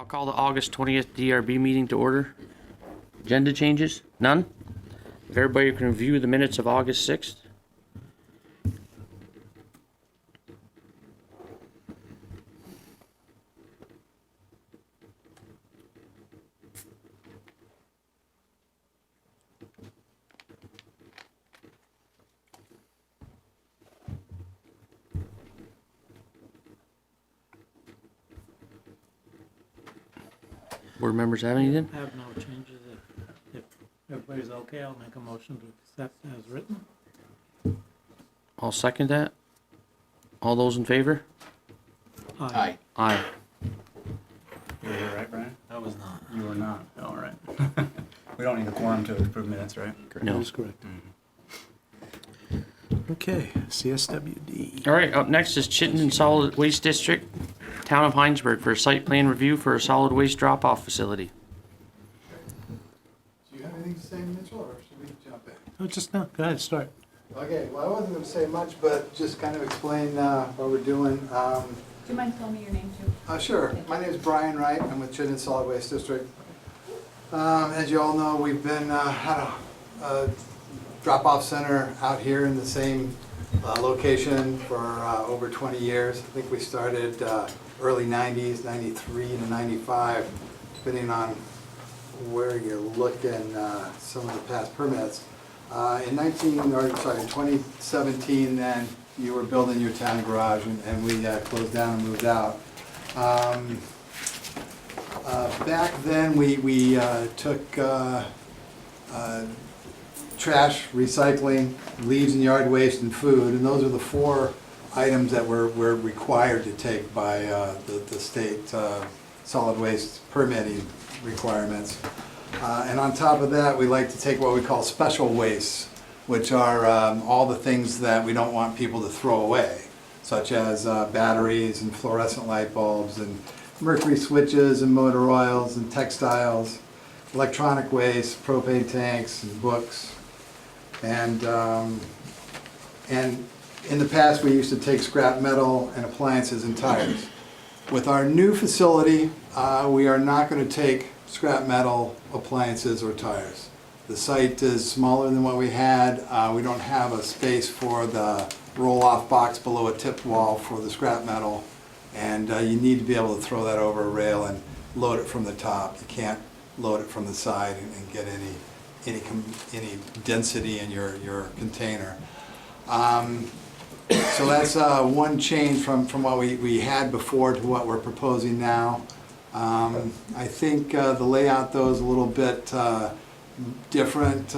I'll call the August 20th DRB meeting to order. Agenda changes? None? If everybody can review the minutes of August 6th. Board members have anything? I have no changes. If everybody's okay, I'll make a motion to accept as written. I'll second that. All those in favor? Aye. Aye. You were here, right, Brian? I was not. You were not. All right. We don't need a quorum to approve minutes, right? No. That's correct. Okay, CSWD. All right, up next is Chittenden Solid Waste District, Town of Hinesburg for a site plan review for a solid waste drop-off facility. Do you have anything to say, Mitchell, or should we jump in? Oh, just no, go ahead, start. Okay, well, I wasn't going to say much, but just kind of explain what we're doing. Do you mind telling me your name too? Sure. My name is Brian Wright. I'm with Chittenden Solid Waste District. As you all know, we've been had a drop-off center out here in the same location for over 20 years. I think we started early 90s, 93 to 95, depending on where you're looking, some of the past permits. In 2017, then you were building your town garage, and we closed down and moved out. Back then, we took trash, recycling, leaves and yard waste, and food, and those are the four items that we're required to take by the state solid waste permitting requirements. And on top of that, we like to take what we call special wastes, which are all the things that we don't want people to throw away, such as batteries and fluorescent light bulbs and mercury switches and motor oils and textiles, electronic waste, propane tanks and books. And in the past, we used to take scrap metal and appliances and tires. With our new facility, we are not going to take scrap metal, appliances, or tires. The site is smaller than what we had. We don't have a space for the roll-off box below a tip wall for the scrap metal, and you need to be able to throw that over a rail and load it from the top. You can't load it from the side and get any density in your container. So that's one change from what we had before to what we're proposing now. I think the layout though is a little bit different.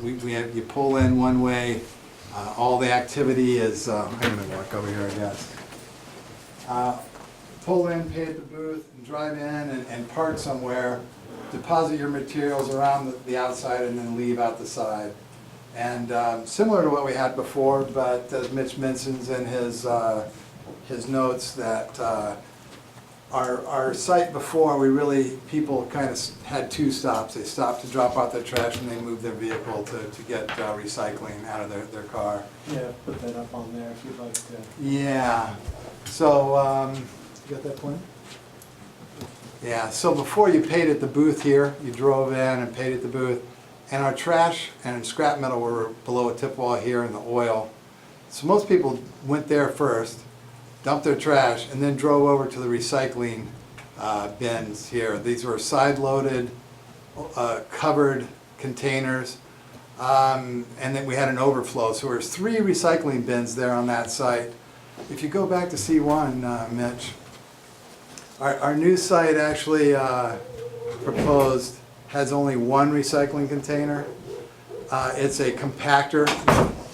You pull in one way, all the activity is, I'm going to walk over here I guess. Pull in, pay at the booth, and drive in and park somewhere, deposit your materials around the outside and then leave out the side. And similar to what we had before, but as Mitch mentions in his notes that our site before, people kind of had two stops. They stopped to drop out their trash and they moved their vehicle to get recycling out of their car. Yeah, put that up on there if you'd like to. Yeah, so, you got that point? Yeah, so before you paid at the booth here, you drove in and paid at the booth, and our trash and scrap metal were below a tip wall here in the oil. So most people went there first, dumped their trash, and then drove over to the recycling bins here. These were side-loaded, covered containers, and then we had an overflow. So there's 3 recycling bins there on that site. If you go back to C1, Mitch, our new site actually proposed has only 1 recycling container. It's a compactor.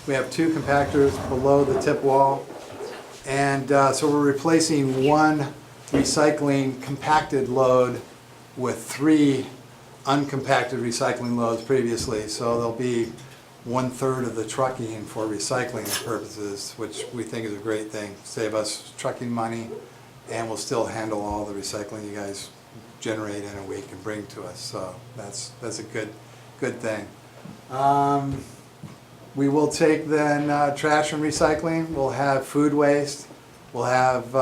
We have 2 compactors below the tip wall. And so we're replacing 1 recycling compacted load with 3 uncompacted recycling loads previously. So there'll be 1/3 of the trucking for recycling purposes, which we think is a great thing. Save us trucking money, and we'll still handle all the recycling you guys generate in a week and bring to us. So that's a good thing. We will take then trash and recycling. We'll have food waste. We'll have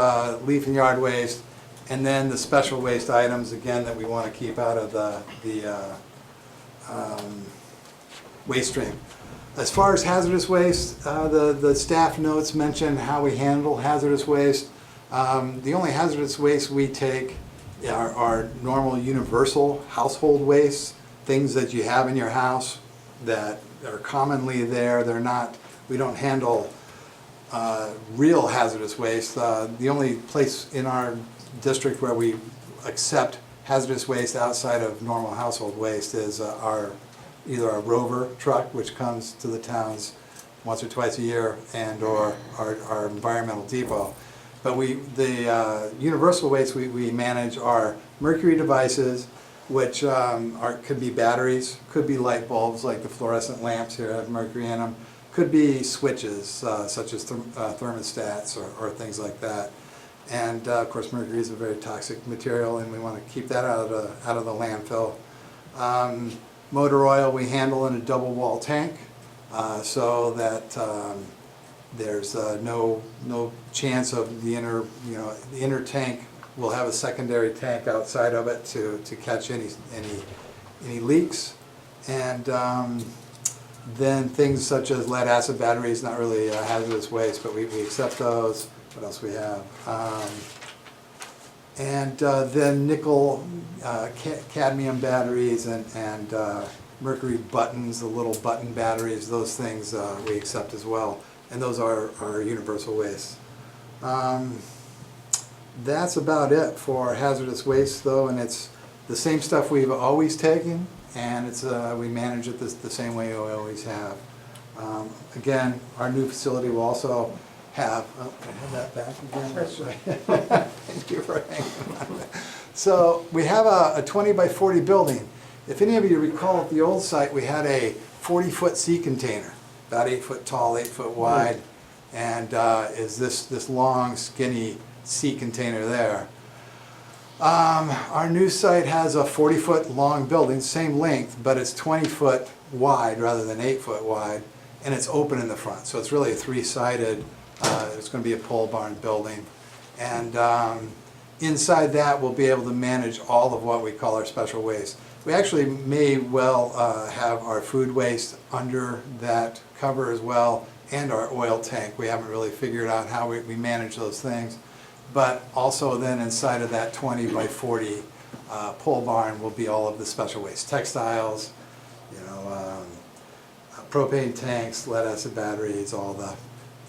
leaf and yard waste, And then the special waste items, again, that we want to keep out of the waste stream. As far as hazardous waste, the staff notes mention how we handle hazardous waste. The only hazardous waste we take are normal universal household wastes, things that you have in your house that are commonly there. They're not, we don't handle real hazardous waste. The only place in our district where we accept hazardous waste outside of normal household waste is either our Rover truck, which comes to the towns once or twice a year, and or our environmental depot. But the universal waste we manage are mercury devices, which could be batteries, could be light bulbs like the fluorescent lamps here have mercury in them, could be switches such as thermostats or things like that. And of course, mercury is a very toxic material, and we want to keep that out of the landfill. Motor oil we handle in a double wall tank, so that there's no chance of the inner tank will have a secondary tank outside of it to catch any leaks. And then things such as lead acid batteries, not really hazardous waste, but we accept those. What else we have? And then nickel, cadmium batteries, and mercury buttons, the little button batteries, those things we accept as well. And those are universal waste. That's about it for hazardous waste, though, and it's the same stuff we've always taken, and it's we manage it the same way we always have. Again, our new facility will also have, can I have that back again? That's right. Thank you for hanging on. So we have a 20 by 40 building. If any of you recall, at the old site, we had a 40-foot sea container, about 8 foot tall, 8 foot wide, and is this long, skinny sea container there. Our new site has a 40-foot long building, same length, but it's 20 foot wide rather than 8 foot wide, and it's open in the front. So it's really a three-sided, it's going to be a pole barn building. And inside that, we'll be able to manage all of what we call our special waste. We actually may well have our food waste under that cover as well, and our oil tank. We haven't really figured out how we manage those things. But also then inside of that 20 by 40 pole barn will be all of the special waste. Textiles, propane tanks, lead acid batteries, all the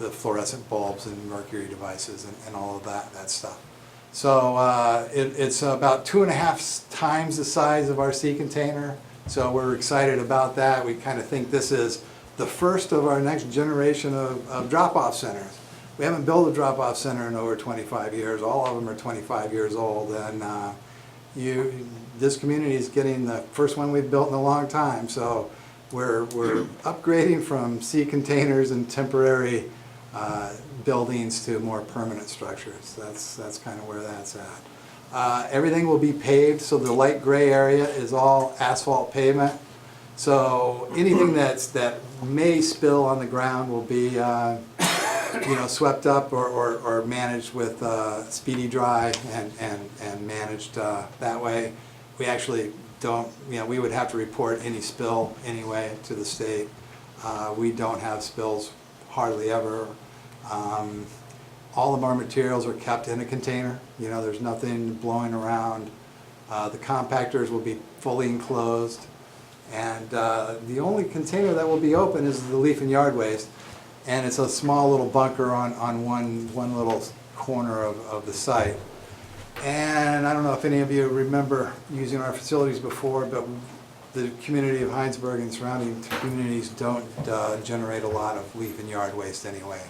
fluorescent bulbs and mercury devices and all of that stuff. So it's about 2.5 times the size of our sea container. So we're excited about that. We kind of think this is the first of our next generation of drop-off centers. We haven't built a drop-off center in over 25 years. All of them are 25 years old, and this community is getting the first one we've built in a long time. So we're upgrading from sea containers and temporary buildings to more permanent structures. That's kind of where that's at. Everything will be paved, so the light gray area is all asphalt pavement. So anything that may spill on the ground will be swept up or managed with speedy dry and managed that way. We actually don't, we would have to report any spill anyway to the state. We don't have spills hardly ever. All of our materials are kept in a container. There's nothing blowing around. The compactors will be fully enclosed. And the only container that will be open is the leaf and yard waste. And it's a small little bunker on one little corner of the site. And I don't know if any of you remember using our facilities before, but the community of Hinesburg and surrounding communities don't generate a lot of leaf and yard waste anyway.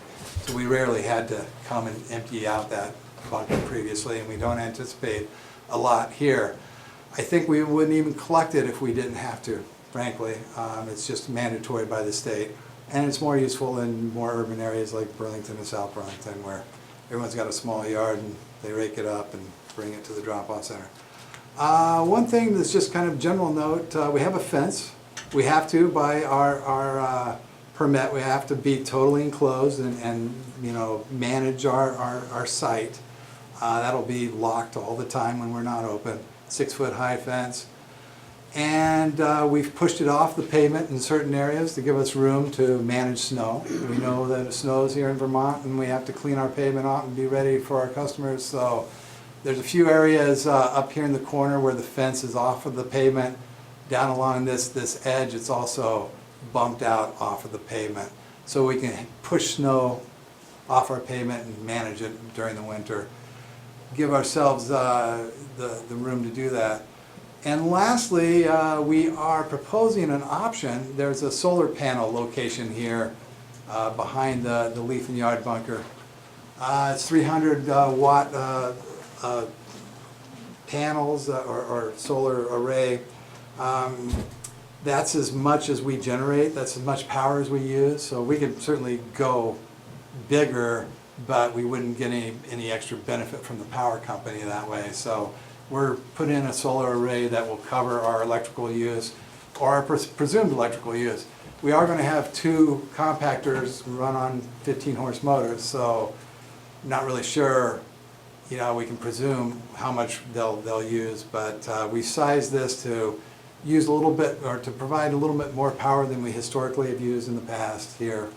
So we rarely had to come and empty out that bunker previously, and we don't anticipate a lot here. I think we wouldn't even collect it if we didn't have to, frankly. It's just mandatory by the state. And it's more useful in more urban areas like Burlington and South Burlington, where everyone's got a small yard and they rake it up and bring it to the drop-off center. One thing that's just kind of general note, we have a fence. We have to, by our permit, we have to be totally enclosed and manage our site. That'll be locked all the time when we're not open. 6-foot high fence. And we've pushed it off the pavement in certain areas to give us room to manage snow. We know that it snows here in Vermont and we have to clean our pavement off and be ready for our customers. So there's a few areas up here in the corner where the fence is off of the pavement. Down along this edge, it's also bumped out off of the pavement. So we can push snow off our pavement and manage it during the winter. Give ourselves the room to do that. And lastly, we are proposing an option. There's a solar panel location here behind the leaf and yard bunker. It's 300 watt panels or solar array. That's as much as we generate, that's as much power as we use. So we could certainly go bigger, but we wouldn't get any extra benefit from the power company that way. So we're putting in a solar array that will cover our electrical use or our presumed electrical use. We are going to have 2 compactors run on 15-horse motors, so not really sure, you know, we can presume how much they'll use, but we sized this to use a little bit, or to provide a little bit more power than we historically have used in the past here.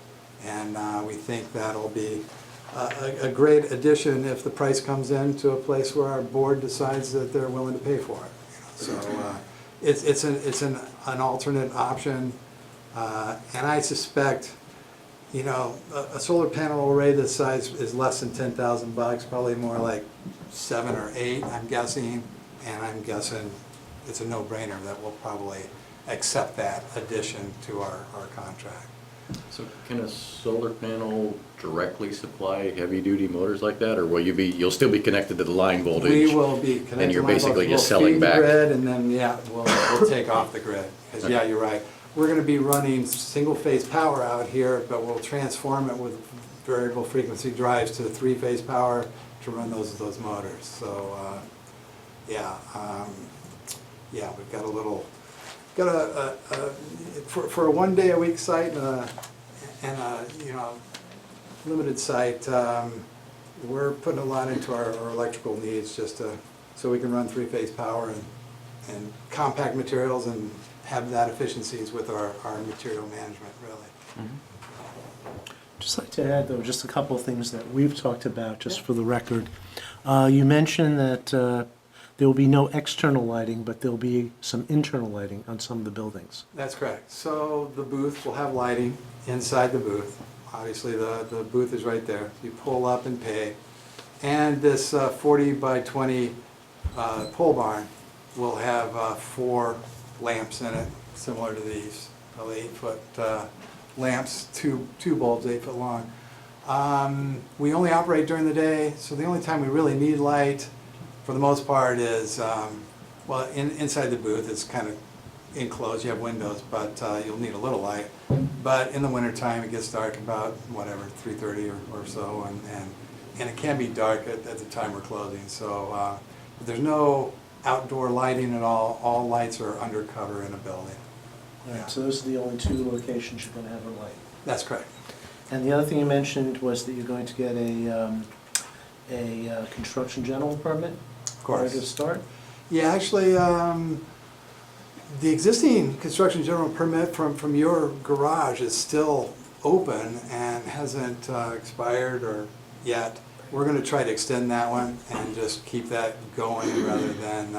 And we think that'll be a great addition if the price comes in to a place where our board decides that they're willing to pay for it. You know? So it's an alternate option, and I suspect, you know, a solar panel array this size is less than $10,000, probably more like 7 or 8, I'm guessing, and I'm guessing it's a no-brainer that we'll probably accept that addition to our contract. So can a solar panel directly supply heavy-duty motors like that, or you'll still be connected to the line voltage? We will be connected. And you're to line basically voltage. just We'll selling feed the back. grid, and then, yeah, we'll take off the grid. Because, yeah, you're right. We're going to be running single-phase power out here, but we'll transform it with variable frequency drives to 3-phase power to run those motors. So, yeah, we've got a little, for a 1-day-a-week site and a you know, limited site, we're putting a lot into our electrical needs just so we can run 3-phase power and compact materials and have that efficiencies with our material management, really. Just like to add, though, just a couple of things that we've talked about, just for the record. You mentioned that there will be no external lighting, but there'll be some internal lighting on some of the buildings. That's correct. So the booth will have lighting inside the booth. Obviously, the booth is right there. You pull up and pay. And this 40 by 20 pole barn will have 4 lamps in it, similar to these, probably 8-foot lamps, two bulbs 8 foot long. We only operate during the day, so the only time we really need light, for the most part, is, well, inside the booth, it's kind of enclosed, you have windows, but you'll need a little light. But in the wintertime, it gets dark about, whatever, 3:30 or so, and it can be dark at the time we're closing. So there's no outdoor lighting at all. All lights are undercover in a building. All right, so those are the only 2 locations you're going to have a light. That's correct. And the other thing you mentioned was that you're going to get a construction general permit prior to start? Yeah, actually, the existing construction general permit from your garage is still open and hasn't expired or yet. We're going to try to extend that one and just keep that going rather than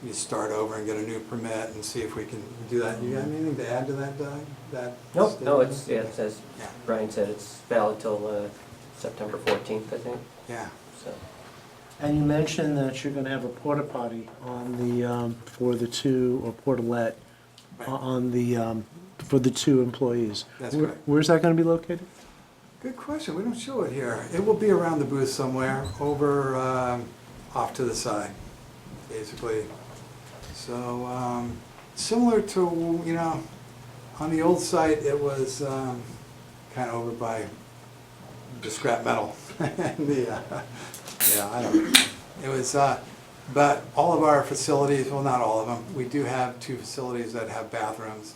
you start over and get a new permit and see if we can do that. You got anything to add to that, Doug? Nope, no, it says, Yeah. Brian said it's valid till September 14th, I think, Yeah. so. And you mentioned that you're going to have a porta potty on the, for the 2, or portalette, Right. on the, for the 2 employees. That's correct. Where's that going to be located? Good question. We don't show it here. It will be around the booth somewhere, over off to the side, basically. So similar to, you know, on the old site, it was kind of over by the scrap metal. Yeah, I don't know. It was, but all of our facilities, well, not all of them, we do have 2 facilities that have bathrooms.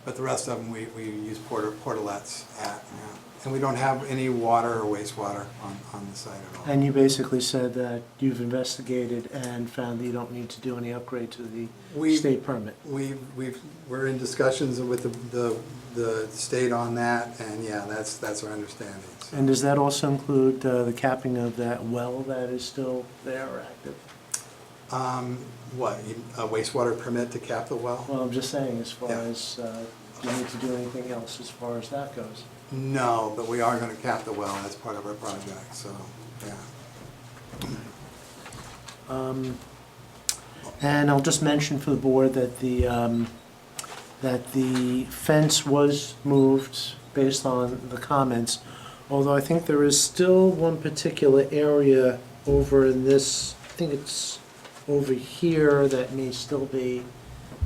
but the rest of them we use portalets at, yeah. And we don't have any water or wastewater on the site at all. And you basically said that you've investigated and found that you don't need to do any upgrade to the state permit. We're in discussions with the state on that, and yeah, that's our understanding. So. And does that also include the capping of that well that is still there or active? What, a wastewater permit to cap the well? Well, I'm just saying, as far Yeah. as, do you need to do anything else as far as that goes? No, but we are gonna cap the well as part of our project, so, yeah. And I'll just mention for the board that the fence was moved based on the comments, although I think there is still one particular area over in this, I think it's over here, that may still be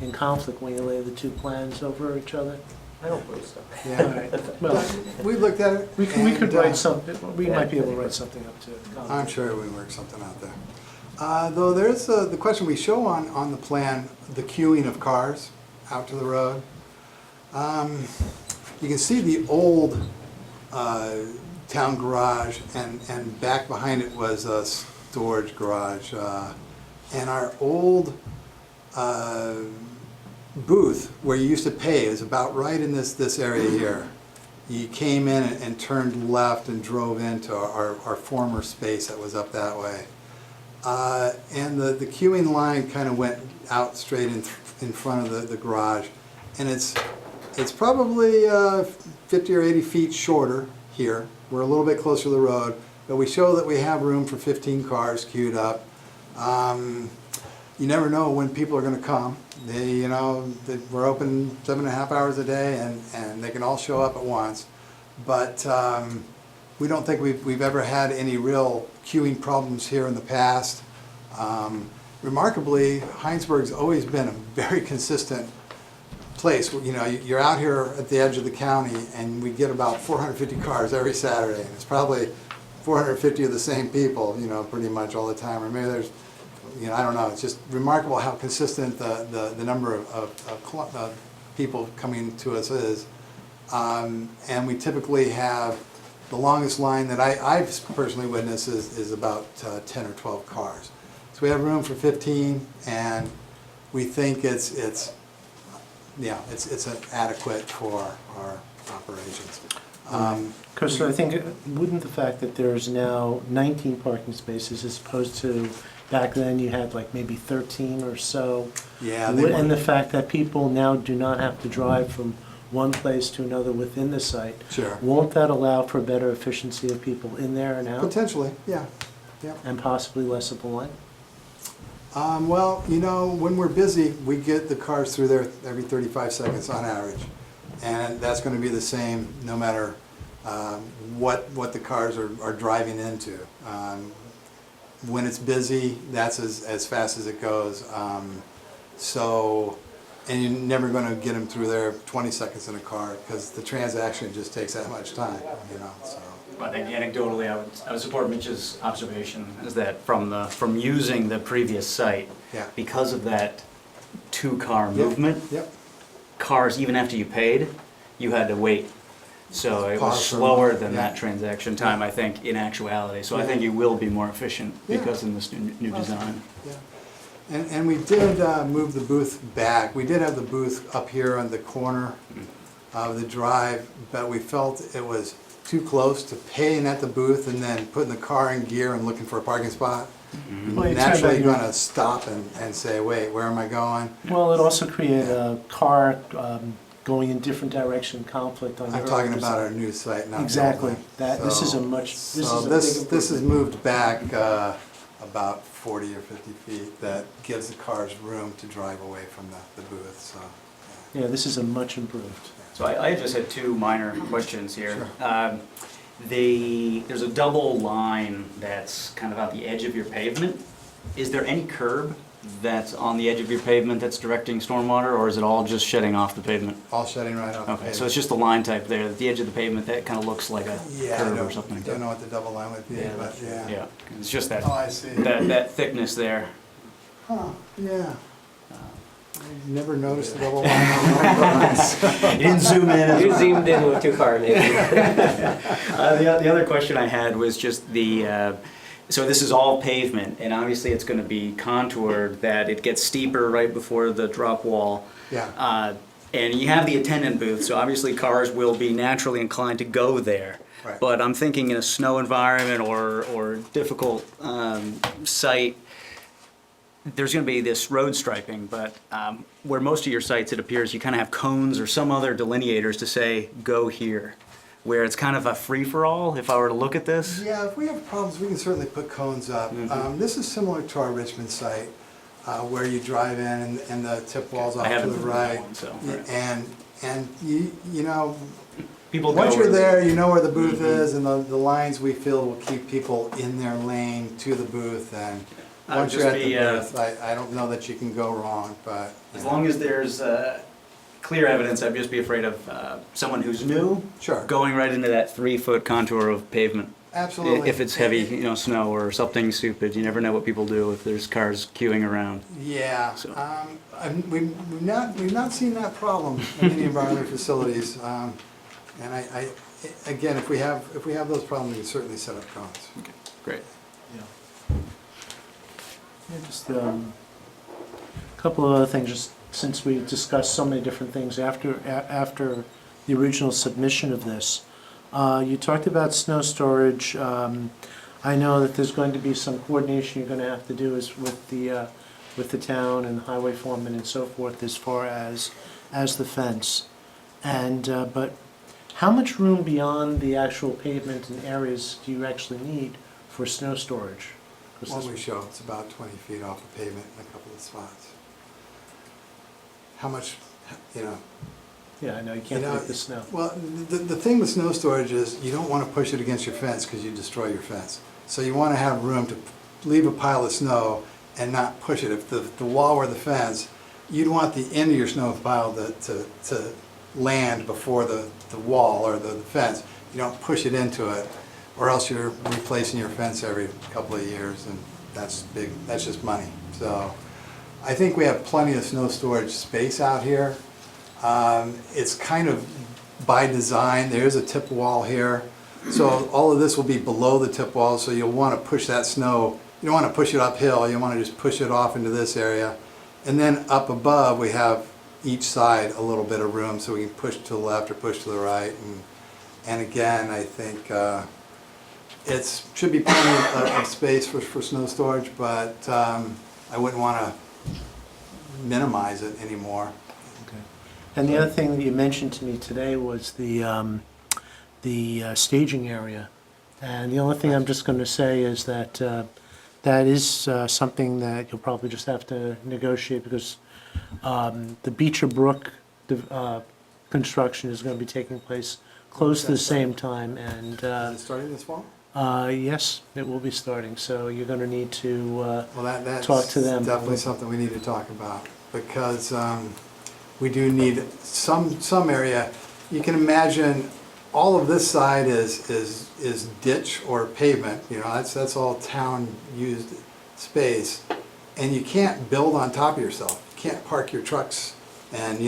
in conflict when you lay the two plans over each other. I don't believe so. All Yeah. right, well, We looked at it. we could and, write something, we might be able to write something up to I'm comment. sure we work something out there. Though there's the question we show on the plan, the queuing of cars out to the road. You can see the old town garage, and back behind it was a storage garage. And our old booth where you used to pay is about right in this area here. You came in and turned left and drove into our former space that was up that way. And the queuing line kind of went out straight in front of the garage. And it's probably 50 or 80 feet shorter here. We're a little bit closer to the road, but we show that we have room for 15 cars queued up. You never know when people are going to come. We're open 7.5 hours a day, and they can all show up at once. But we don't think we've ever had any real queuing problems here in the past. Remarkably, Hinesburg's always been a very consistent place. You're out here at the edge of the county, and we get about 450 cars every Saturday. And it's probably 450 of the same people, pretty much all the time. Or maybe there's, I don't know. It's just remarkable how consistent the number of people coming to us is. And we typically have, the longest line that I've personally witnessed is about 10 or 12 cars. So we have room for 15, and we think it's adequate for our operations. Because I think, wouldn't the fact that there's now 19 parking spaces as opposed to back then you had like maybe 13 or so? Yeah. And the fact that people now do not have to drive from one place to another within the site. Sure. Won't that allow for better efficiency of people in there and out? Potentially, yeah. Yeah. And possibly less of a line? Well, when we're busy, we get the cars through there every 35 seconds on average. And that's going to be the same no matter what the cars are driving into. When it's busy, that's as fast as it goes. And you're never going to get them through there 20 seconds in a car because the transaction just takes that much time, so. I think anecdotally, I would support Mitch's observation, is that from using the previous site, Yeah. because of that two-car movement, Yep. cars, even after you paid, you had to wait. So it was Pause for a slower moment, than yeah. that transaction time, I think, in actuality. So I Yeah. think you will be more efficient Yeah. because of this new design. Yeah. And we did move the booth back. We did have the booth up here on the corner of the drive, but we felt it was too close to paying at the booth and then putting the car in gear and looking for a parking spot. Well, you Naturally turned out going to stop and say, wait, where am I going? Well, it also created a car going in different direction conflict on your I'm talking earlier about our design. new site, not the Exactly. old one. This is a So- much, this So is a big this improvement. is moved back about 40 or 50 feet. That gives the cars room to drive away from the booth, so. Yeah, this is a much improved. So I just had two minor questions here. Sure. There's a double line that's kind of at the edge of your pavement. Is there any curb that's on the edge of your pavement that's directing stormwater, or is it all just shedding off the pavement? All shutting right off the Okay, so pavement. it's just the line type there, at the edge of the pavement, that kind of looks like a Yeah, I curb or don't, something like don't that. know what the double line would be, Yeah, but yeah. Yeah, it's just that, Oh, I see. that thickness there. Huh, yeah. Never noticed the double line on the You didn't zoom in. You zoomed in with too far, maybe. The other question I had was just so this is all pavement, and obviously it's going to be contoured that it gets steeper right before the drop wall. Yeah. And you have the attendant booth, so obviously cars will be naturally inclined to go there. Right. But I'm thinking in a snow environment or difficult site, there's going to be this road striping, but where most of your sites, it appears you kind of have cones or some other delineators to say, go here, where it's kind of a free-for-all, if I were to look at this. Yeah, if we have problems, we can certainly put cones up. This is similar to our Richmond site, where you drive in and the tip wall's off I to haven't the been to that right. one, so, Y- right. And you know, People once go you're where- there, you know where the booth is, and the lines we feel will keep people in their lane to the booth, and I would once you're at just the be, booth, I don't know that you can go wrong, but. As long as there's clear evidence, I'd just be afraid of someone who's new Sure. going right into that 3-foot contour of pavement. Absolutely. If it's heavy, snow or something stupid, you never know what people do if there's cars queuing around. Yeah, So- we've not seen that problem in any of our other facilities. And again, if we have those problems, we can certainly set up cones. Okay, great. Yeah. Yeah, just a couple of other things, just since we discussed so many different things after the original submission of this. You talked about snow storage. I know that there's going to be some coordination you're going to have to do is with the town and the highway foreman and so forth as far as the fence. And but how much room beyond the actual pavement and areas do you actually need for snow storage? 'Cause What this- we show, it's about 20 feet off the pavement in a couple of spots. How much, Yeah, I know, you can't take the snow. Well, the thing with snow storage is you don't want to push it against your fence because you destroy your fence. So you want to have room to leave a pile of snow and not push it. If the wall were the fence, you'd want the end of your snow pile to land before the wall or the fence. You don't push it into it, or else you're replacing your fence every couple of years, and that's just money. So I think we have plenty of snow storage space out here. It's kind of by design. There's a tip wall here. So all of this will be below the tip wall, so you'll want to push that snow. You don't want to push it uphill. You want to just push it off into this area. And then up above, we have each side a little bit of room, so we can push to the left or push to the right. And again, I think it should be plenty of space for snow storage, but I wouldn't want to minimize it anymore. Okay. And the other thing that you mentioned to me today was the staging area. And the only thing I'm just going to say is that that is something that you'll probably just have to negotiate, because the Beecher Brook construction is going to be taking place close to the same time, and Is it starting this fall? yes, it will be starting, so you're going to need to Well, that's talk to them. definitely something we need to talk about, because we do need some area. You can imagine all of this side is ditch or pavement, that's all town-used space. And you can't build on top of yourself. You can't park your trucks and,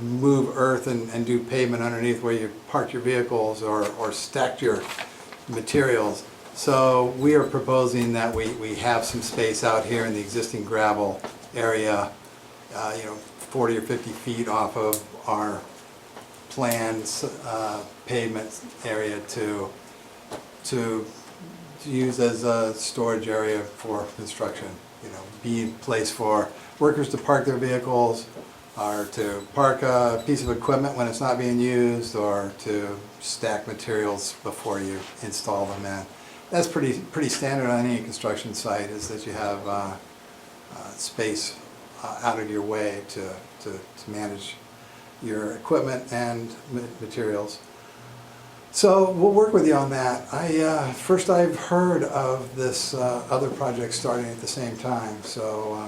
move earth and do pavement underneath where you park your vehicles or stack your materials. So we are proposing that we have some space out here in the existing gravel area, 40 or 50 feet off of our planned pavement area to use as a storage area for construction. Be a place for workers to park their vehicles, or to park a piece of equipment when it's not being used, or to stack materials before you install them in. That's pretty standard on any construction site, is that you have space out of your way to manage your equipment and materials. So we'll work with you on that. First I've heard of this other project starting at the same time, so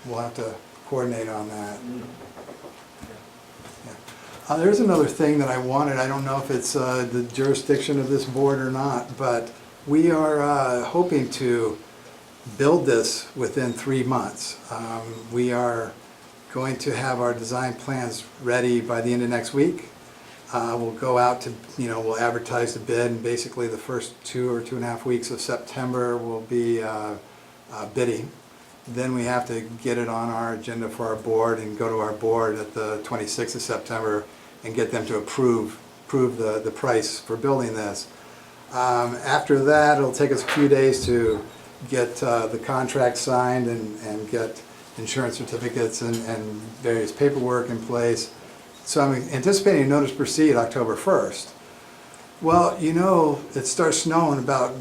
we'll have to coordinate on that. Yeah. There's another thing that I wanted. I don't know if it's the jurisdiction of this board or not, but we are hoping to build this within 3 months. We are going to have our design plans ready by the end of next week. We'll go out to, we'll advertise the bid, and basically the first 2 or 2.5 weeks of September will be bidding. Then we have to get it on our agenda for our board and go to our board at the 26th of September and get them to approve the price for building this. After that, it'll take us a few days to get the contract signed and get insurance certificates and various paperwork in place. So I'm anticipating a notice to proceed October 1st. Well, it starts snowing about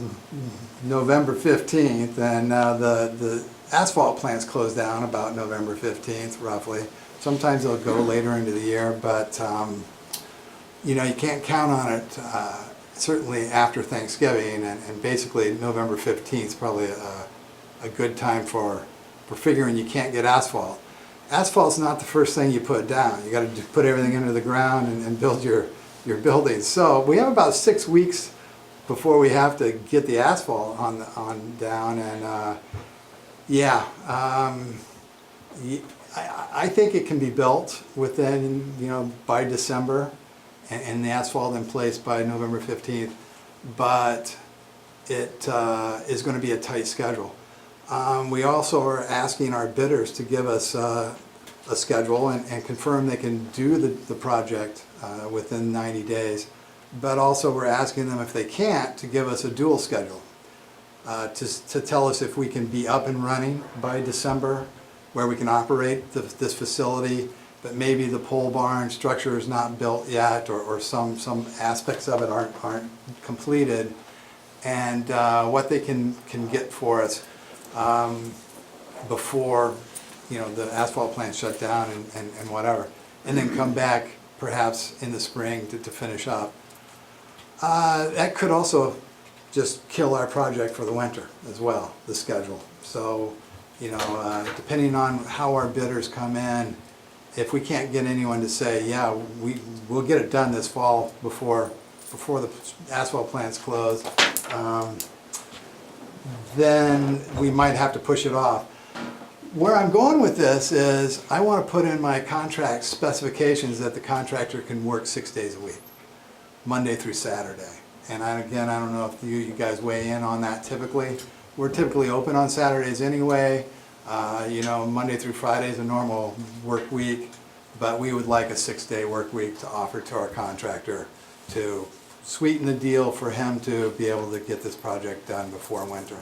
November 15th, and the asphalt plants close down about November 15th, roughly. Sometimes they'll go later into the year, but you can't count on it certainly after Thanksgiving, and basically November 15th is probably a good time for figuring you can't get asphalt. Asphalt's not the first thing you put down. You got to put everything into the ground and build your buildings. So we have about 6 weeks before we have to get the asphalt on down, and I think it can be built within, by December, and the asphalt in place by November 15th, but it is going to be a tight schedule. We also are asking our bidders to give us a schedule and confirm they can do the project within 90 days, but also we're asking them, if they can't, to give us a dual schedule. To tell us if we can be up and running by December, where we can operate this facility, but maybe the pole barn structure is not built yet, or some aspects of it aren't completed, and what they can get for us before the asphalt plant shut down and whatever, and then come back perhaps in the spring to finish up. That could also just kill our project for the winter as well, the schedule. So, depending on how our bidders come in, if we can't get anyone to say, yeah, we'll get it done this fall before the asphalt plant's closed, then we might have to push it off. Where I'm going with this is I want to put in my contract specifications that the contractor can work 6 days a week, Monday through Saturday. And I don't know if you guys weigh in on that typically. We're typically open on Saturdays anyway. Monday through Friday is a normal work week, but we would like a 6-day work week to offer to our contractor to sweeten the deal for him to be able to get this project done before winter.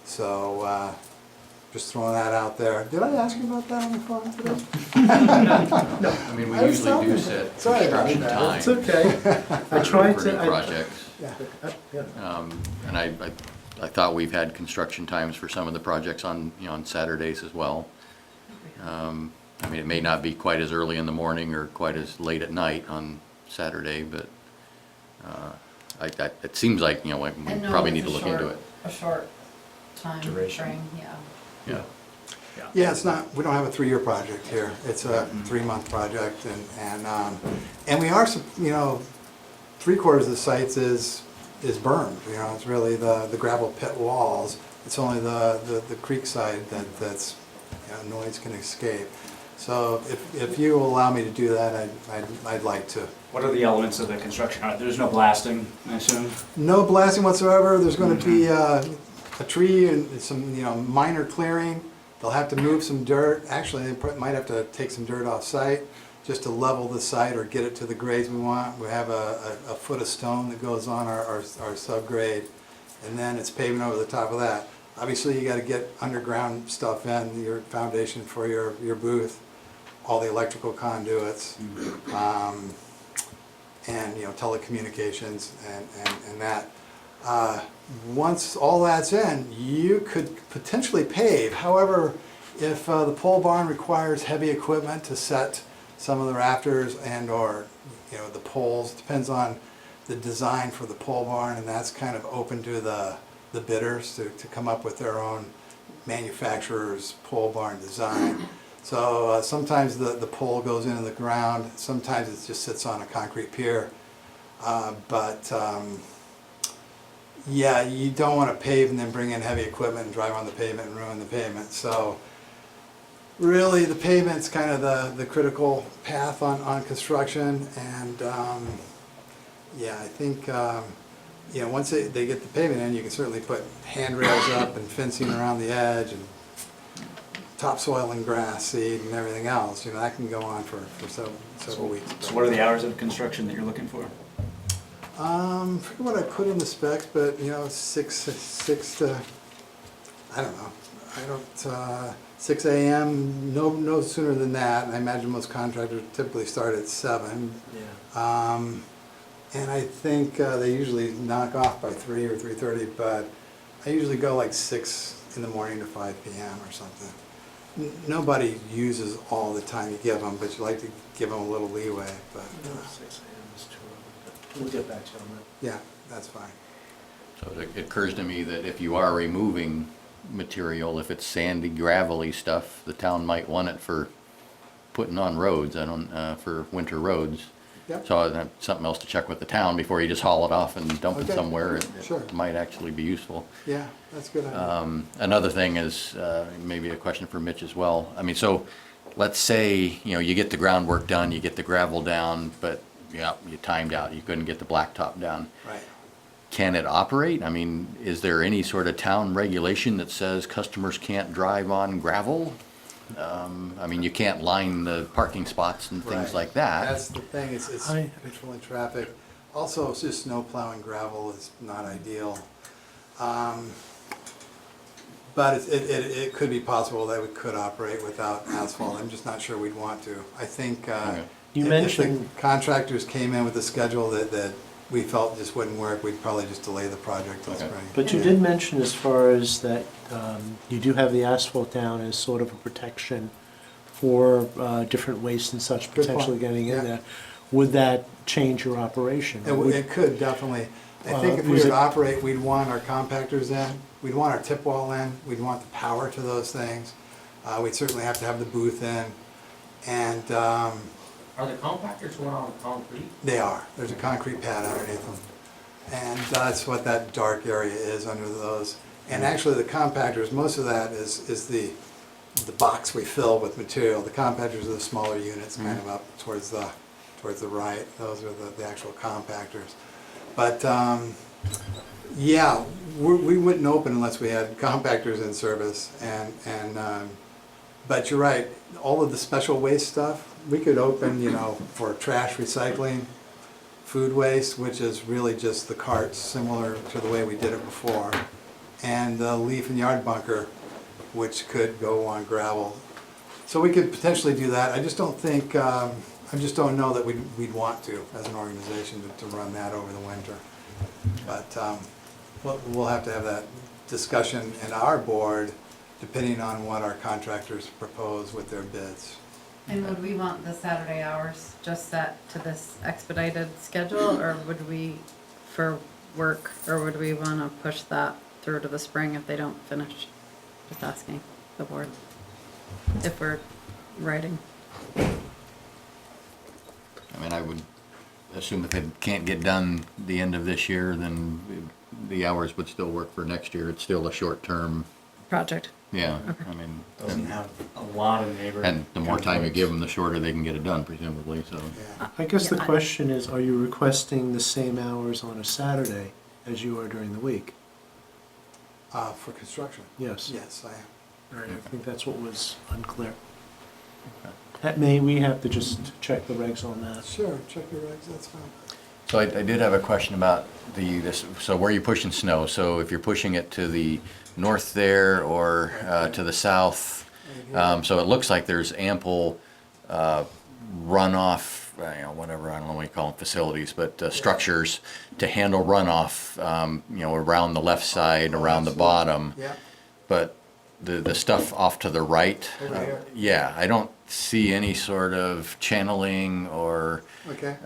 So, just throwing that out there. Did I ask you about that on the phone today? I mean, we I was usually do talking. set Sorry about construction that. time It's okay. I tried for new to. projects. Yeah. And I thought we've had construction times for some of the projects on Saturdays as well. I mean, it may not be quite as early in the morning or quite as late at night on Saturday, but it seems like, we And no, probably it's need to a look into short- it. A short time Duration. frame, yeah. Yeah. Yeah, we don't have a 3-year project here. It's a 3-month project, and we are, 3/4 of the sites is bermed. It's really the gravel pit walls. It's only the creek side that's noise can escape. So if you will allow me to do that, I'd like to. What are the elements of the construction? There's no blasting, I assume? No blasting whatsoever. There's going to be a tree and some minor clearing. They'll have to move some dirt. Actually, they might have to take some dirt off site just to level the site or get it to the grades we want. We have a foot of stone that goes on our subgrade, and then it's paving over the top of that. Obviously, you got to get underground stuff in, your foundation for your booth, all the electrical conduits, and telecommunications and that. Once all that's in, you could potentially pave. However, if the pole barn requires heavy equipment to set some of the rafters and/or the poles, depends on the design for the pole barn, and that's kind of open to the bidders to come up with their own manufacturer's pole barn design. So sometimes the pole goes into the ground, sometimes it just sits on a concrete pier, yeah, you don't want to pave and then bring in heavy equipment and drive on the pavement and ruin the pavement. So really, the pavement's kind of the critical path on construction, and, yeah, I think, you know, once they get the pavement in, you can certainly put handrails up and fencing around the edge, and topsoil and grass seed and everything else, you know, that can go on for several weeks. So what are the hours of construction that you're looking for? Forget what I put in the specs, but, you know, six to, I don't know, 6 AM, no sooner than that, and I imagine most contractors typically start at 7. Yeah. And I think they usually knock off by 3 or 3:30, but I usually go like 6 in the morning to 5 PM or something. Nobody uses all the time you give them, but you like to give them a little leeway, but, 6 AM is too early, but we'll get back to you on that. yeah, that's fine. So it occurs to me that if you are removing material, if it's sandy, gravelly stuff, the town might want it for putting on roads, for winter roads. Yep. So that's something else to check with the town before you just haul it off and dump it Okay. somewhere. It Sure. might actually be useful. Yeah, that's a good idea. Another thing is, maybe a question for Mitch as well. I mean, so let's say, you know, you get the groundwork done, you get the gravel down, but, yeah, you timed out, you couldn't get the blacktop down. Right. Can it operate? I mean, is there any sort of town regulation that says customers can't drive on gravel? I mean, you can't line the parking spots and things Right. like that. That's the thing, it's controlling traffic. Also, it's just snow plowing gravel is not ideal. But it could be possible that we could operate without asphalt. I'm just not sure we'd want to. I think Okay. You if mentioned- the contractors came in with a schedule that we felt just wouldn't work, we'd probably just delay the project till Okay. spring. But you did mention as far as that, you do have the asphalt down as sort of a protection for different waste and such Good potentially point. getting in Yeah. there. Would that change your operation? It could definitely. I think if we Was were it- to operate, we'd want our compactors in, we'd want our tip wall in, we'd want the power to those things. We'd certainly have to have the booth in, and Are the compactors going on concrete? they are. There's a concrete pad underneath them. And that's what that dark area is under those. And actually, the compactors, most of that is the box we fill with material. The compactors are the smaller units, kind of up towards the right. Those are the actual compactors. But, yeah, we wouldn't open unless we had compactors in service. But you're right, all of the special waste stuff, we could open, you know, for trash recycling, food waste, which is really just the carts, similar to the way we did it before, and the leaf and yard bunker, which could go on gravel. So we could potentially do that. I just don't think, I just don't know that we'd want to, as an organization, to run that over the winter. But we'll have to have that discussion in our board, depending on what our contractors propose with their bids. And would we want the Saturday hours just set to this expedited schedule, or would we, for work, or would we wanna push that through to the spring if they don't finish? Just asking the board, if we're writing. I mean, I would assume if it can't get done the end of this year, then the hours would still work for next year. It's still a short-term, Project. yeah, I mean. Doesn't have a lot of neighborhood. And the more time you give them, the shorter they can get it done presumably, so. Yeah. I guess the Yeah, question is, are you requesting the same hours on a Saturday as you are during the week? For construction? Yes. Yes, I am. All right, I think that's what was unclear. That we have to just check the regs on that. Sure, check your regs, that's fine. So I did have a question about so where you're pushing snow. So if you're pushing it to the north there or to the south, so it looks like there's ample runoff, you know, whatever, I don't know what you call them, facilities, but structures to handle runoff, you know, around the left side, around the bottom. Yeah, But the stuff off to the right, Over here? yeah, I don't see any sort of channeling or, okay,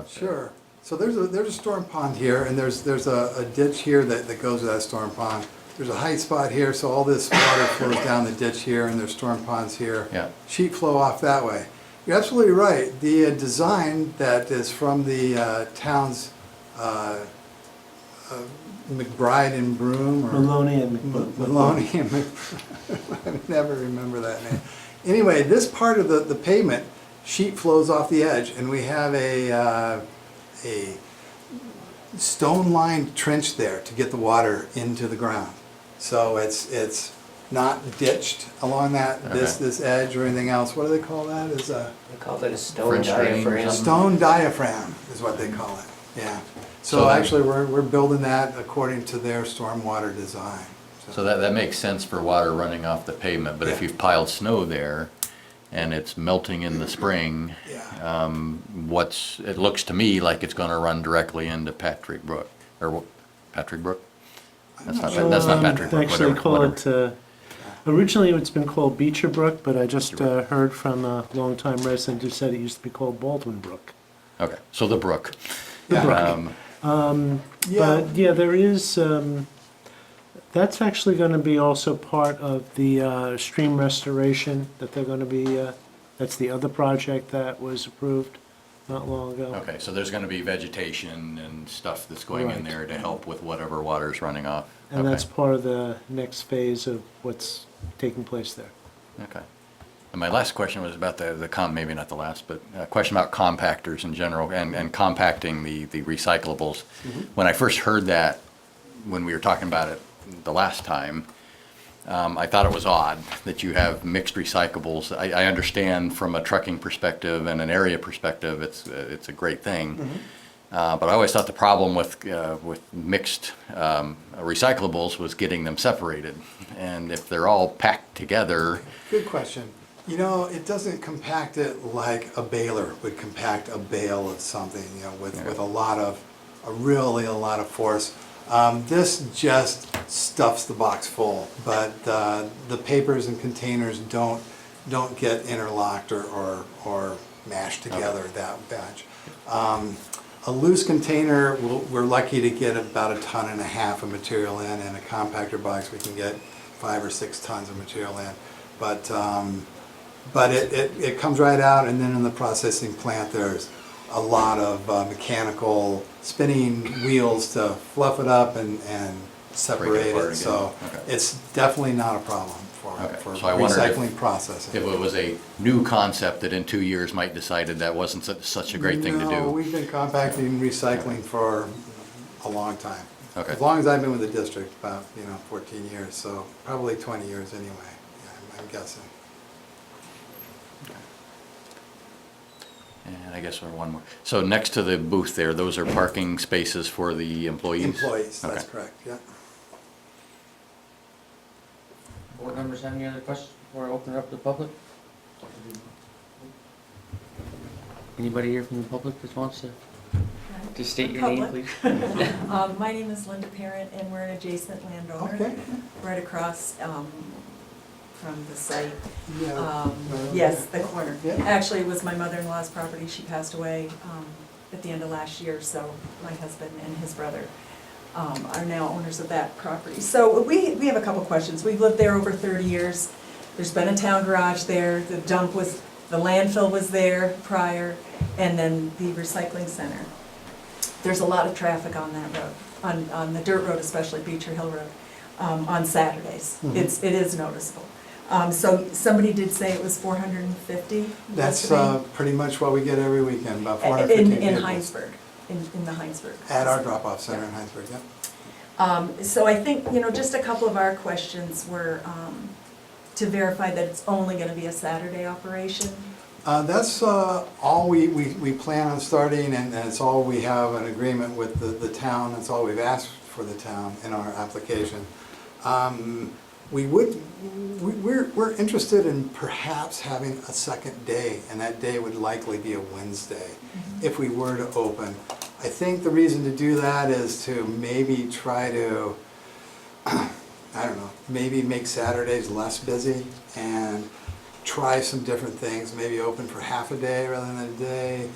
sure. So there's a storm pond here, and there's a ditch here that goes to that storm pond. There's a height spot here, so all this water flows down the ditch here, and there's storm ponds here. Yeah. Sheet flow off that way. You're absolutely right. The design that is from the town's McBride and Broom or? Maloney and McBroom. Maloney and I never remember that name. Anyway, this part of the pavement, sheet flows off the edge, and we have a stone-lined trench there to get the water into the ground. So it's not ditched along this edge or anything else. What do they call that? Is a They call it a stone French drain or diaphragm. something? stone diaphragm is what they call it. Yeah. So So- actually, we're building that according to their stormwater design. So that makes sense for water running off the pavement, but if Yeah. you've piled snow there and it's melting in the spring, Yeah. it looks to me like it's gonna run directly into Patrick Brook, or Patrick Brook? That's not Patrick They Brook, actually whatever. call whatever. it, originally it's been called Beecher Brook, but I just heard from a longtime resident who said it used to be called Baldwin Brook. Okay, so the brook. The Yeah. brook. Yeah. But yeah, there is, that's actually going to be also part of the stream restoration that they're going to be, that's the other project that was approved not long ago. Okay, so there's gonna be vegetation and stuff that's going in Right. there to help with whatever water's running off. And that's Okay. part of the next phase of what's taking place there. Okay. And my last question was about maybe not the last, but a question about compactors in general and compacting the recyclables. When I first heard that, when we were talking about it the last time, I thought it was odd that you have mixed recyclables. I understand from a trucking perspective and an area perspective, it's a great thing. But I always thought the problem with mixed recyclables was getting them separated. And if they're all packed together, Good question. You know, it doesn't compact it like a baler would compact a bale of something, you know, with a lot of force. This just stuffs the box full, but the papers and containers don't get interlocked or mashed together that batch. A loose container, we're lucky to get about 1.5 tons of material in a compactor box we can get 5 or 6 tons of material in. But it comes right out, and then in the processing plant, there's a lot of mechanical spinning wheels to fluff it up and separate apart it. again. So Okay. it's definitely not a problem Okay. for So I wondered recycling processing. if it was a new concept that in 2 years might decided that wasn't such a great thing to No, do. we've been compacting recycling for a long time. Okay. As long as I've been with the district, about 14 years, so probably 20 years anyway, yeah, I'm guessing. And I guess we're one more. So next to the booth there, those are parking spaces for the employees? Employees, that's Okay. correct, yeah. Board members have any other questions before I open it up to the public? Anybody here from the public that wants to state your name, Public. please? My name is Linda Parent, and we're an adjacent landowner. Okay. Right across from the site. Yeah, right over Yes, there. the corner. Yeah. Actually, it was my mother-in-law's property. She passed away at the end of last year, so my husband and his brother are now owners of that property. So we have a couple questions. We've lived there over 30 years. There's been a town garage there. The landfill was there prior, and then the recycling center. There's a lot of traffic on that road, on the dirt road, especially Beecher Hill Road, on Saturdays. Mhm. It is noticeable. So somebody did say it was 450 That's yesterday? pretty much what we get every weekend, about 450 In vehicles. Hinesburg, in the Hinesburg. At our drop-off center in Hinesburg, yeah. So I think, just a couple of our questions were to verify that it's only gonna be a Saturday operation. That's all we plan on starting, and it's all we have an agreement with the town, that's all we've asked for the town in our application. We're interested in perhaps having a second day, and that day would likely be a Wednesday, if we were to open. I think the reason to do that is to maybe try to, I don't know, maybe make Saturdays less busy and try some different things, maybe open for half a day rather than a day.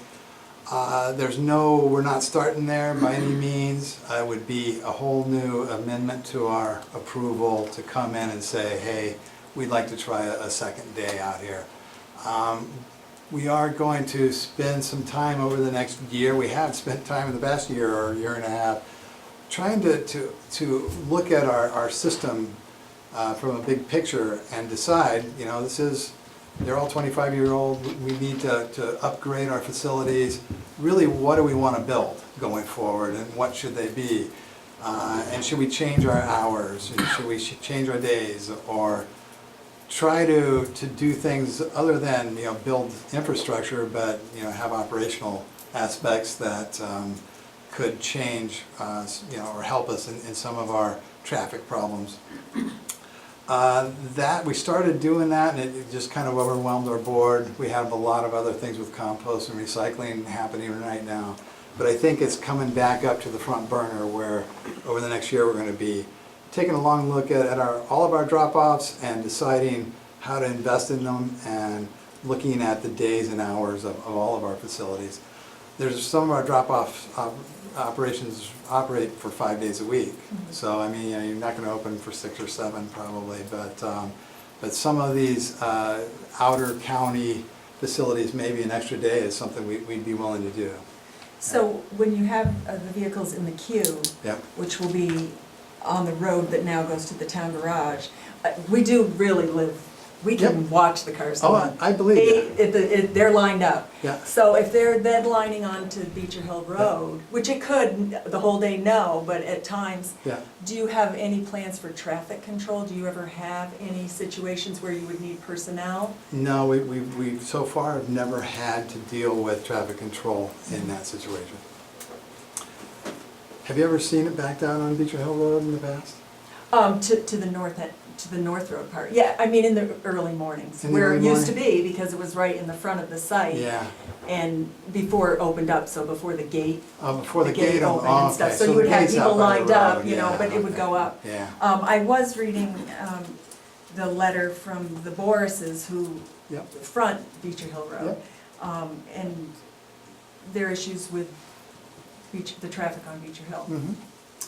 We're not starting there by any means. It would be a whole new amendment to our approval to come in and say, hey, we'd like to try a second day out here. We are going to spend some time over the next year. We have spent time in the past year or year and a half trying to look at our system from a big picture and decide, you know, they're all 25-year-old, we need to upgrade our facilities. Really, what do we want to build going forward, and what should they be? And should we change our hours, and should we change our days, or try to do things other than, you know, build infrastructure, but, you know, have operational aspects that could change, you know, or help us in some of our traffic problems. That we started doing that, and it just kind of overwhelmed our board. We have a lot of other things with compost and recycling happening right now, but I think it's coming back up to the front burner, where over the next year we're going to be taking a long look at all of our drop-offs and deciding how to invest in them, and looking at the days and hours of all of our facilities. There's some of our drop-off operations operate for 5 days a week. So, I mean, you know, you're not going to open for 6 or 7 probably, but some of these outer county facilities, maybe an extra day is something we'd be willing to do. So when you have the vehicles in the queue, Yep. which will be on the road that now goes to the town garage, we do really live, we can Yep. watch the cars. Oh, I believe that. They're lined up. Yeah. So if they're then lining onto Beecher Hill Road, which it could the whole day, no, but at times, Yeah. do you have any plans for traffic control? Do you ever have any situations where you would need personnel? No, we so far have never had to deal with traffic control in that situation. Have you ever seen it back down on Beecher Hill Road in the past? To the north end, to the North Road part. Yeah, I mean, in the early mornings, In the where it early used to morning? be, because it was right in the front of the site. Yeah. And before it opened up, so before the gate. Before the gate opened oh, and stuff. okay. So you the would have gate's out people by the lined up, road, you know, yeah, but it would okay. go up. Yeah. I was reading the letter from the Borises who Yep. front Beecher Hill Road. Yep. And their issues with the traffic on Beecher Hill. Mhm.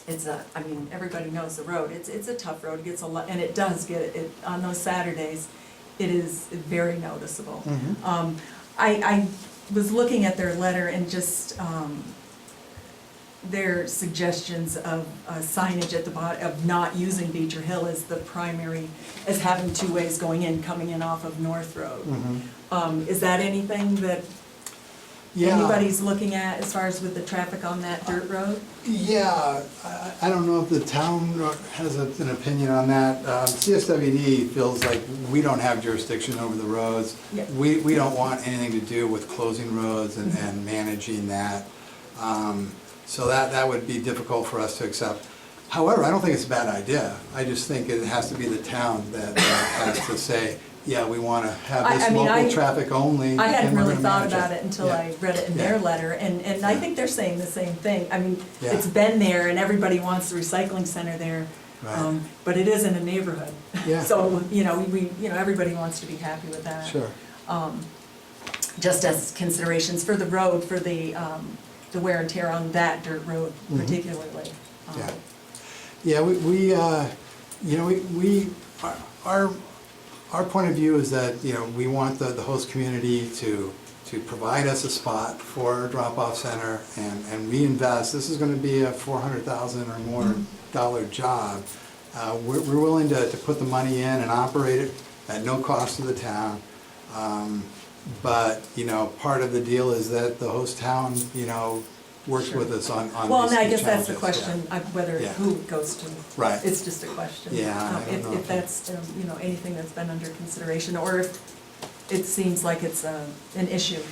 It's I mean, everybody knows the road. It's a tough road. It gets a lot, and it does get it, on those Saturdays, it is very noticeable. Mhm. I was looking at their letter and just, their suggestions of signage at the bottom, of not using Beecher Hill as the primary, as having 2 ways going in, coming in off of North Road. Mhm. Is that anything that Yeah. anybody's looking at as far as with the traffic on that dirt road? Yeah, I don't know if the town has an opinion on that. CSWD feels like we don't have jurisdiction over the roads. Yeah. We don't want anything to do with closing roads and managing that. So that would be difficult for us to accept. However, I don't think it's a bad idea. I just think it has to be the town that has to say, yeah, we want to have I this mean, local traffic only. I hadn't and we're really gonna thought manage about it until Yeah. I read it in their letter, and I think they're saying the same thing. I mean, Yeah. it's been there, and everybody wants the recycling center there, Right. but it is in a neighborhood. Yeah. So, everybody wants to be happy with that. Sure. Just as considerations for the road, for the wear and tear on that dirt road Mhm. particularly. Yeah. Yeah, our point of view is that, we want the host community to provide us a spot for a drop-off center and reinvest. This is gonna be a $400,000 or more dollar job. We're willing to put the money in and operate it at no cost to the town. But, part of the deal is that the host town, works with us on Well, these and I key guess that's the challenges, question, yeah. whether, Yeah. who it goes to. Right. It's just a question. Yeah, I don't know. If that's, anything that's been under consideration, or if it seems like it's an issue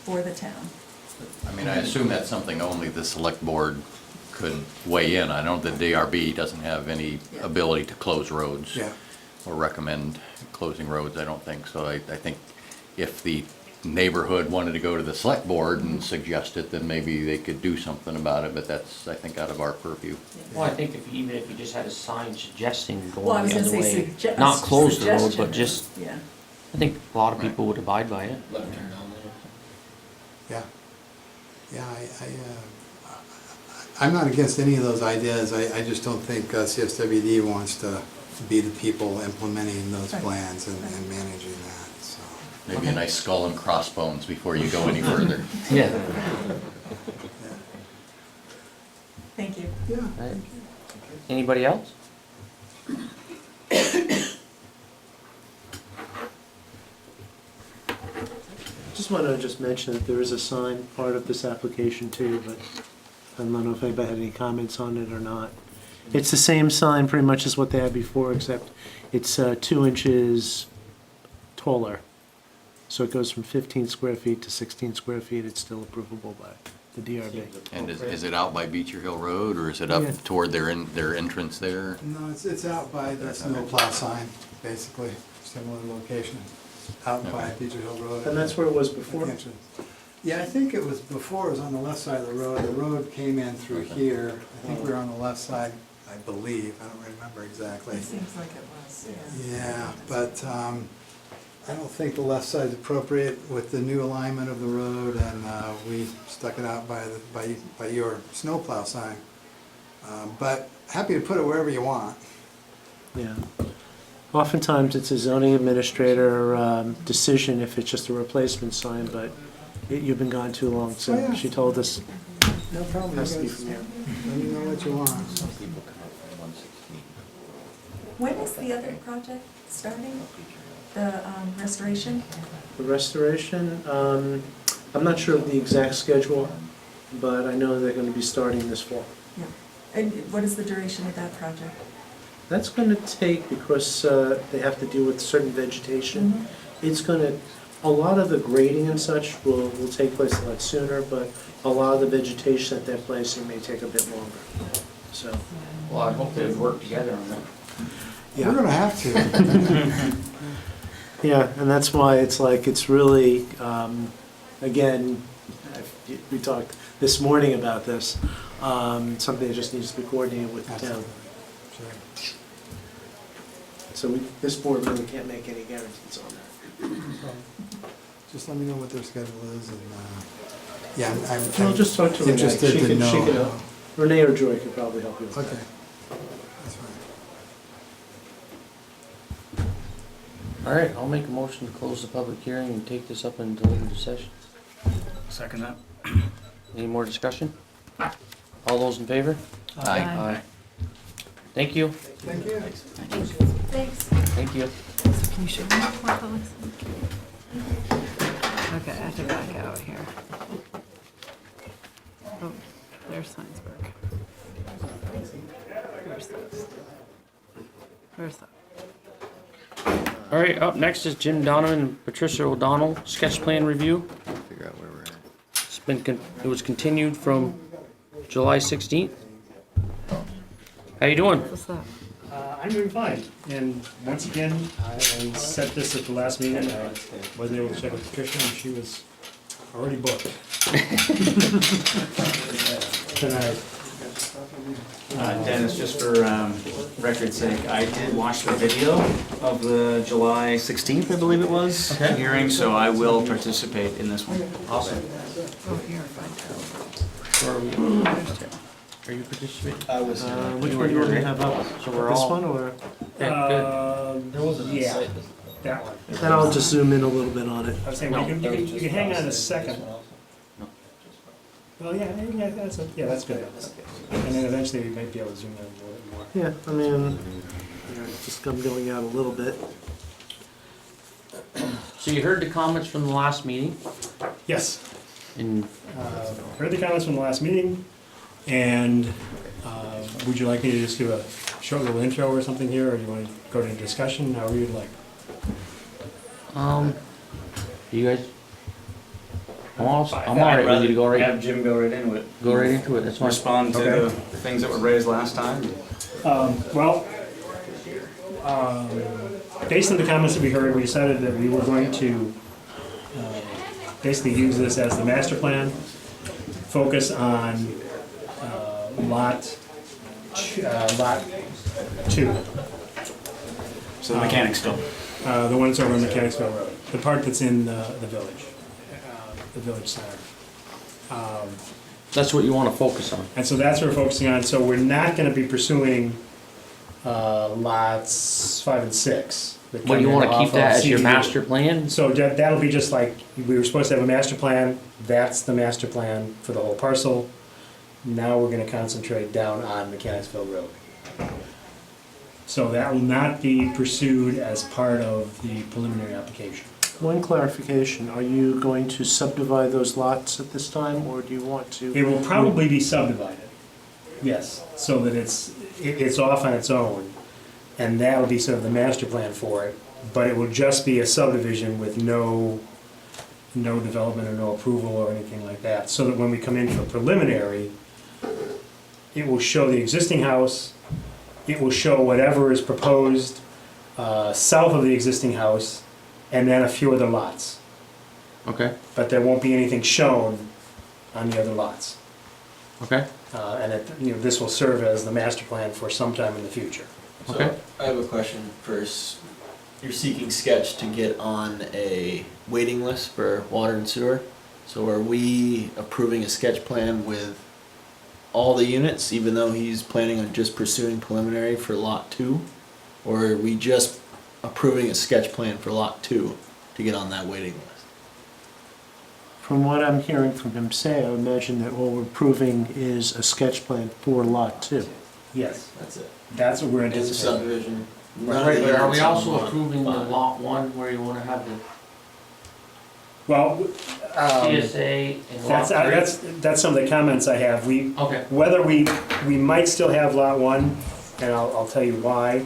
for the town. I mean, I assume that's something only the select board could weigh in. I know the DRB doesn't have any Yeah. ability to close roads. Yeah. Or recommend closing roads, I don't think. So I think if the neighborhood wanted to go to the select board and suggest it, then maybe they could do something about it, but that's, I think, out of our purview. Well, I think even if you just had a sign suggesting Well, I going was the gonna other say way, not close the road, but suggestion. just, Yeah. I think a lot of people would abide by it. Yeah, yeah, I'm not against any of those ideas, I just don't think CSWD wants to be the people implementing those Right. plans and managing that, so. Maybe a nice skull and crossbones before you go any further. Yeah. Yeah. Thank you. Yeah, Right. thank Anybody else? Just want to mention that there is a sign part of this application too, but I don't know if anybody had any comments on it or not. It's the same sign pretty much as what they had before, except it's 2 inches taller. So it goes from 15 square feet to 16 square feet. It's still approvable by the DRB. And is it out by Beecher Hill Road, or is it up Yeah. toward their entrance there? No, it's out by the snowplow sign, basically, similar location, out by Beecher Hill Road. And that's where it was at the before? entrance. Yeah, I think it was before, it was on the left side of the road. The road came in through here. I think we were on the left side, I believe. I don't remember exactly. It seems like it was, yeah. Yeah, but I don't think the left side's appropriate with the new alignment of the road, and we stuck it out by your snowplow sign. But happy to put it wherever you want. Yeah. Oftentimes, it's a zoning administrator decision if it's just a replacement sign, but you've been gone too long, Oh, so yeah. she told us No problem. it has to be You guys from here. let me know what you want. When is the other project starting? The restoration? The restoration, I'm not sure of the exact schedule, but I know they're gonna be starting this fall. Yeah. And what is the duration of that project? That's gonna take, because they have to deal with certain vegetation, it's gonna, a lot of the grading and such will take place a lot sooner, but a lot of the vegetation that they're placing may take a bit longer, so. Well, I hope they work together on that. We're gonna have to. Yeah, and that's why it's like, it's really, again, we talked this morning about this, something that just needs to be coordinated with the town. Sure. So this board really can't make any guarantees on that. Just let me know what their schedule is, and, yeah, I'm I'll just talk to Renee. interested She to could- know. she could, Renee or Joy could probably help you with Okay, that. that's fine. All right, I'll make a motion to close the public hearing and take this up in deliberative session. Second that. Any more discussion? All those in favor? Aye. Thank you, Thank you. Thanks. thank you. Can you show me what that looks like? Okay, I have to back out here. Oh, there's Hinesburg. Where's that? Where's that? All right, up next is Jim Donovan and Patricia O'Donnell, sketch plan review. Figure out where we're at. It was continued from July 16th. How you doing? What's that? I'm doing fine, and once again, I said this at the last meeting, I wasn't able to check with Patricia, and she was already booked. Tonight. Dennis, just for record's sake, I did watch the video of the July 16th, I believe it was, hearing, so I will participate in this one. Awesome. Oh, here, fine. Are you participating? I was. Which one do you want to have up? So we're This all- one, or? Yeah, that one. Then I'll just zoom in a little bit on it. I was saying, you can hang on a second. Well, yeah, that's good. And then eventually we might be able to zoom in a little bit more. Yeah, I mean, just I'm going out a little bit. So you heard the comments from the last meeting, Yes. and Heard the comments from the last meeting, and would you like me to just give a short little intro or something here, or do you want to go to discussion, however you'd like? you guys, I'm all right with you to go Have right, Jim go right into it. go right into it, that's fine. Respond to Okay. the things that were raised last time. Based on the comments that we heard, we decided that we were going to basically use this as the master plan, focus on lot 2, So the Mechanicsville. the one that's over on Mechanicsville Road, the part that's in the village center. That's what you wanna focus on. And so that's what we're focusing on, so we're not gonna be pursuing lots 5 and 6. that But you come in wanna keep off that of as your CDU. master plan? So that'll be just like, we were supposed to have a master plan, that's the master plan for the whole parcel. Now we're gonna concentrate down on Mechanicsville Road. So that will not be pursued as part of the preliminary application. One clarification, are you going to subdivide those lots at this time, or do you want to? It will probably be subdivided, yes, so that it's off on its own. And that will be sort of the master plan for it, but it will just be a subdivision with no development or no approval or anything like that. So that when we come in for preliminary, it will show the existing house, it will show whatever is proposed south of the existing house, and then a few other lots. Okay, But there won't be anything shown on the other lots. okay, And this will serve as the master plan for some time in the future. okay. So, I have a question first. You're seeking sketch to get on a waiting list for water and sewer. So are we approving a sketch plan with all the units, even though he's planning on just pursuing preliminary for lot 2? Or are we just approving a sketch plan for lot 2 to get on that waiting list? From what I'm hearing from him say, I would imagine that what we're approving is a sketch plan for Lot 2. Yes, That's it. that's what we're It's a anticipating. subdivision. Right, but are we also Lot approving the 5. lot 1 where you wanna have the Well, CSA and lot 3? that's some of the comments I have. Okay, Whether we might still have lot 1, and I'll tell you why.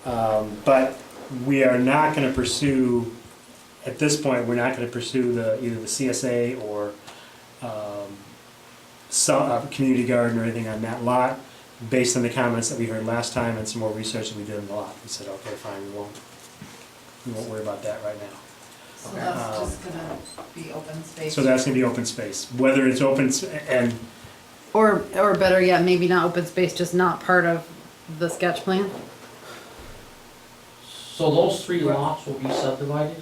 But we are not gonna pursue, at this point, we're not gonna pursue either the CSA or some community garden or anything on that lot, based on the comments that we heard last time and some more research that we did on the lot. We said, okay, fine, we won't worry about that right now. So that's just gonna be open space. So that's gonna be open space, whether it's open, and Or better yet, maybe not open space, just not part of the sketch plan? so those 3 lots will be subdivided,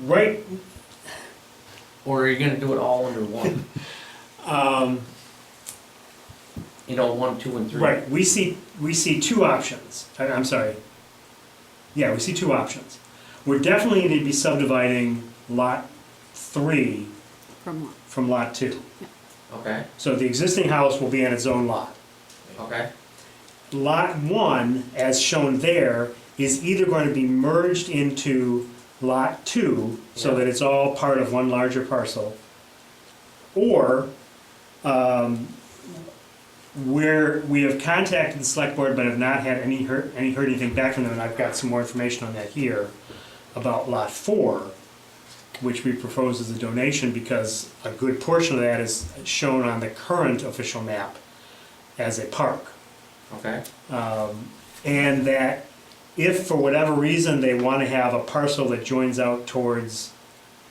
right, or are you gonna do it all under one? You know, 1, 2, and 3? right, we see two options. I'm sorry. Yeah, we see two options. We're definitely going to be subdividing lot 3 From what? from lot 2. Okay, So the existing house will be on its own lot. okay, Lot 1, as shown there, is either going to be merged into lot 2, so that it's all part of one larger parcel, or where we have contacted the select board but have not had heard anything back from them, and I've got some more information on that here, about lot 4, which we propose as a donation because a good portion of that is shown on the current official map as a park. okay, And that if for whatever reason they want to have a parcel that joins out towards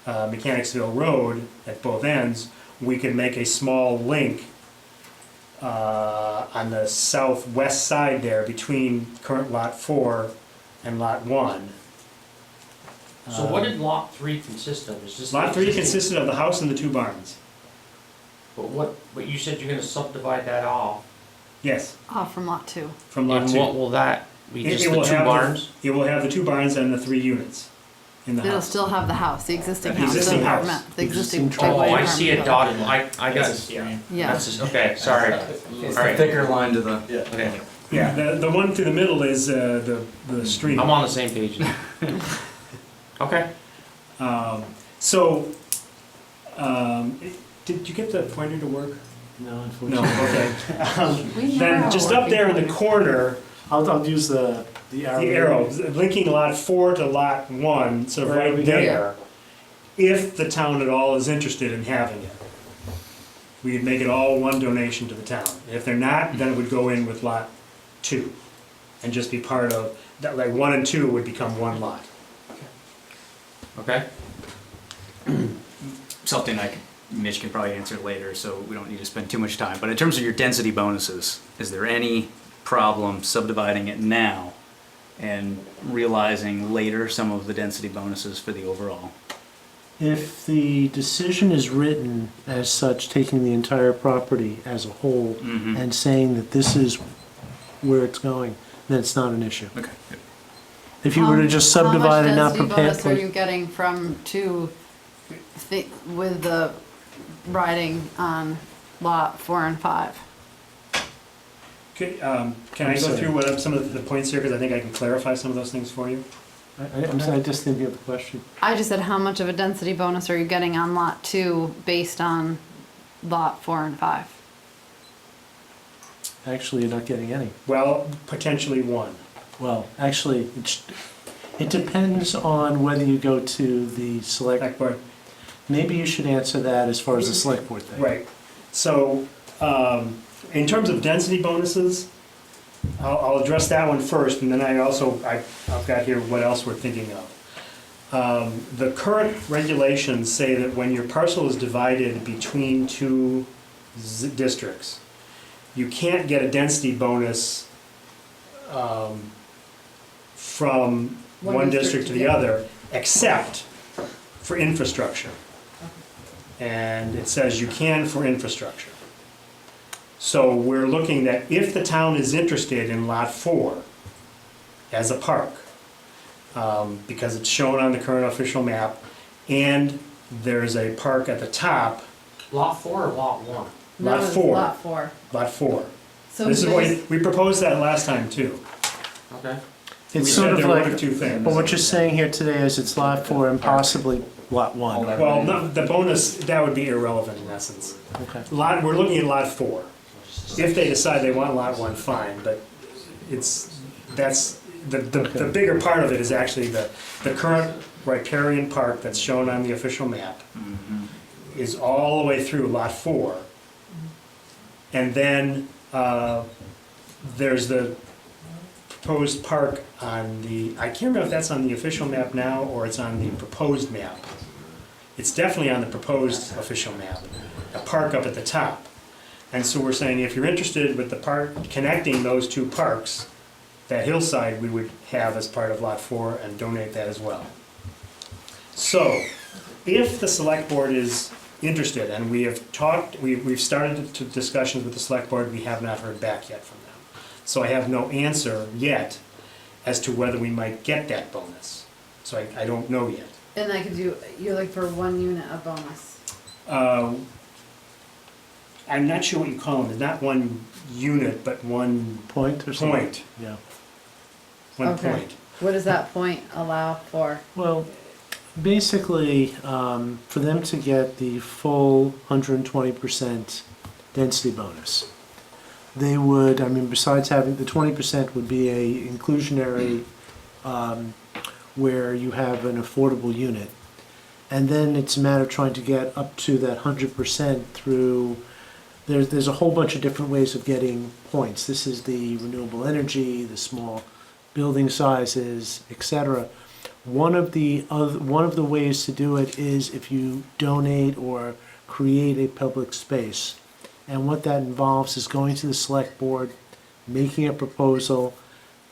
Mechanicsville Road at both ends, we can make a small link on the southwest side there between current lot 4 and lot 1. so what did lot 3 consist of? Is this Lot 3 existing- consisted of the house and the 2 barns. But you said you're gonna subdivide that off, Yes, Off from lot 2. from lot and 2. what will that be, It- just it the will 2 have barns? It will have the 2 barns and the 3 units in the It'll house. still have the house, the existing The house, existing the house. apartment, the existing. Existing Oh, I apartment see a building. dotted line, I got it. Yeah. That's just, okay, sorry, It's Alright. the thicker line to the. Yeah. okay, Yeah, the one through the middle is the street. I'm on the same page now. Okay, So, did you get the pointer to work? No, No, unfortunately. okay. We never Then have just a up there in the working corner, I'll use the arrow. the arrow, linking lot 4 to lot 1, sort of Right right over here. there, if the town at all is interested in having it. We could make it all one donation to the town. If they're not, then it would go in with lot 2 and just be part of, that. Like 1 and 2 would become one lot. okay. Something Mitch can probably answer later, so we don't need to spend too much time. But in terms of your density bonuses, is there any problem subdividing it now and realizing later some of the density bonuses for the overall? If the decision is written as such, taking the entire property as a whole Mhm. and saying that this is where it's going, then it's not an issue. Okay. If you were to just subdivide and not prepare How much density for. bonus are you getting from with the riding on lot 4 and 5? Can I I'm go sorry. through what some of the points here, because I think I can clarify some of those things for you? I just didn't get the question. I just said, how much of a density bonus are you getting on lot 2 based on lot 4 and 5? Actually, you're not getting any. Well, potentially one. Well, actually, it depends on whether you go to the select, Select board. maybe you should answer that as far as the select board thing. Right. So, in terms of density bonuses, I'll address that one first, and then I've got here what else we're thinking of. The current regulations say that when your parcel is divided between two districts, you can't get a density bonus from one district to the other, except for infrastructure. And it says you can for infrastructure. So we're looking that if the town is interested in Lot 4 as a park, because it's shown on the current official map, and there's a park at the top, Lot 4 or Lot 1? No, Lot it's 4. Lot 4. Lot 4. So This is there's- what, we proposed that last time too. Okay. We It's said sort of there were one like, of two things. but what you're saying here today is it's lot 4 and possibly lot 1. Well, no, the bonus, that would be irrelevant in essence. Okay. We're looking at Lot 4. If they decide they want Lot 1, fine, but the bigger part of it is actually the current riparian park that's shown on the official map is all the way through Lot 4. And then there's the proposed park on I can't remember if that's on the official map now or it's on the proposed map. It's definitely on the proposed official map, a park up at the top. And so we're saying if you're interested with the park, connecting those two parks, that hillside we would have as part of Lot 4 and donate that as well. So, if the select board is interested, and we have talked, we've started to discussions with the select board, we have not heard back yet from them. So I have no answer yet as to whether we might get that bonus. So I don't know yet. And I could do, you're like for 1 unit of bonus. I'm not sure what you call them, it's not one unit, but one Point or something? point, Yeah. one Okay. point. What does that point allow for? Well, basically, for them to get the full 120% density bonus, they would, besides having the 20% would be a inclusionary where you have an affordable unit. And then it's a matter of trying to get up to that 100% through, there's a whole bunch of different ways of getting points. This is the renewable energy, the small building sizes, etc. One of the ways to do it is if you donate or create a public space. And what that involves is going to the select board, making a proposal,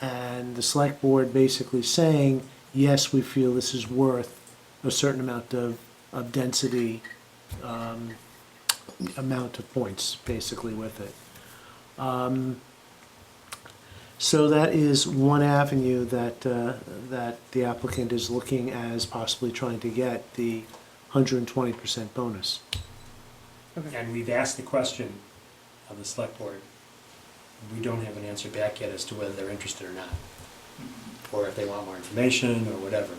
and the select board basically saying, yes, we feel this is worth a certain amount of density, amount of points, basically, with it. So that is one avenue that the applicant is looking as possibly trying to get the 120% bonus. And we've asked the question of the select board. We don't have an answer back yet as to whether they're interested or not. Or if they want more information or whatever,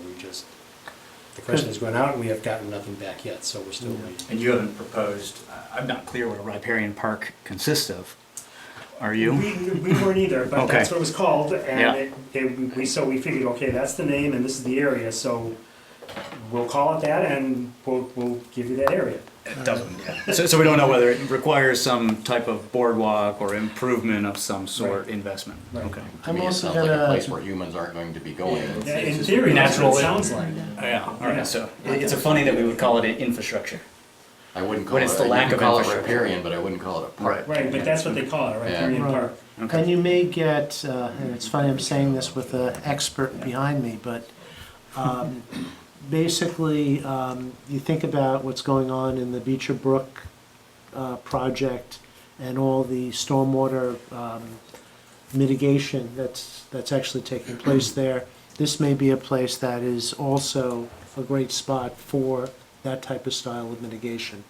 the question has gone out and we have gotten nothing back yet, so we're still waiting. And you haven't proposed, I'm not clear what a riparian park consists of. Are you? We weren't either, but that's Okay. what it was called, Yeah. and so we figured, okay, that's the name and this is the area, so we'll call it that and we'll give you that area. It doesn't, yeah. So we don't know whether it requires some type of boardwalk or improvement of some sort Right. investment. Right. Okay. To I'm me, it also sounds like a place gonna, where humans aren't going to be going. Yeah, in It's theory, that's what natural- it sounds like. Yeah, all right, so it's a funny that we would call it an infrastructure. I wouldn't call When it, it's I the lack wouldn't of call it infrastructure. riparian, but I wouldn't call it a park. Right, but that's what they call it, right, Yeah. Korean Right. Park. Okay. and you may get, and it's funny I'm saying this with an expert behind me, but basically, you think about what's going on in the Beecher Brook project and all the stormwater mitigation that's actually taking place there. This may be a place that is also a great spot for that type of style of mitigation.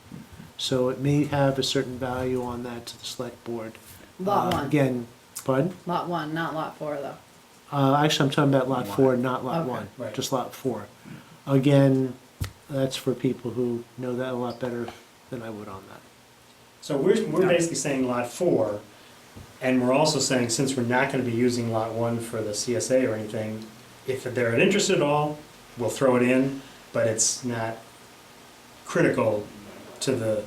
So it may have a certain value on that to the select board. Lot 1. Again, Pardon? Lot 1, not lot 4 though. Actually, I'm talking about lot 4, not lot Okay. 1, Right. just lot 4. Again, that's for people who know that a lot better than I would on that. So we're basically saying lot 4, and we're also saying, since we're not gonna be using lot 1 for the CSA or anything, if they're interested at all, we'll throw it in, but it's not critical to the.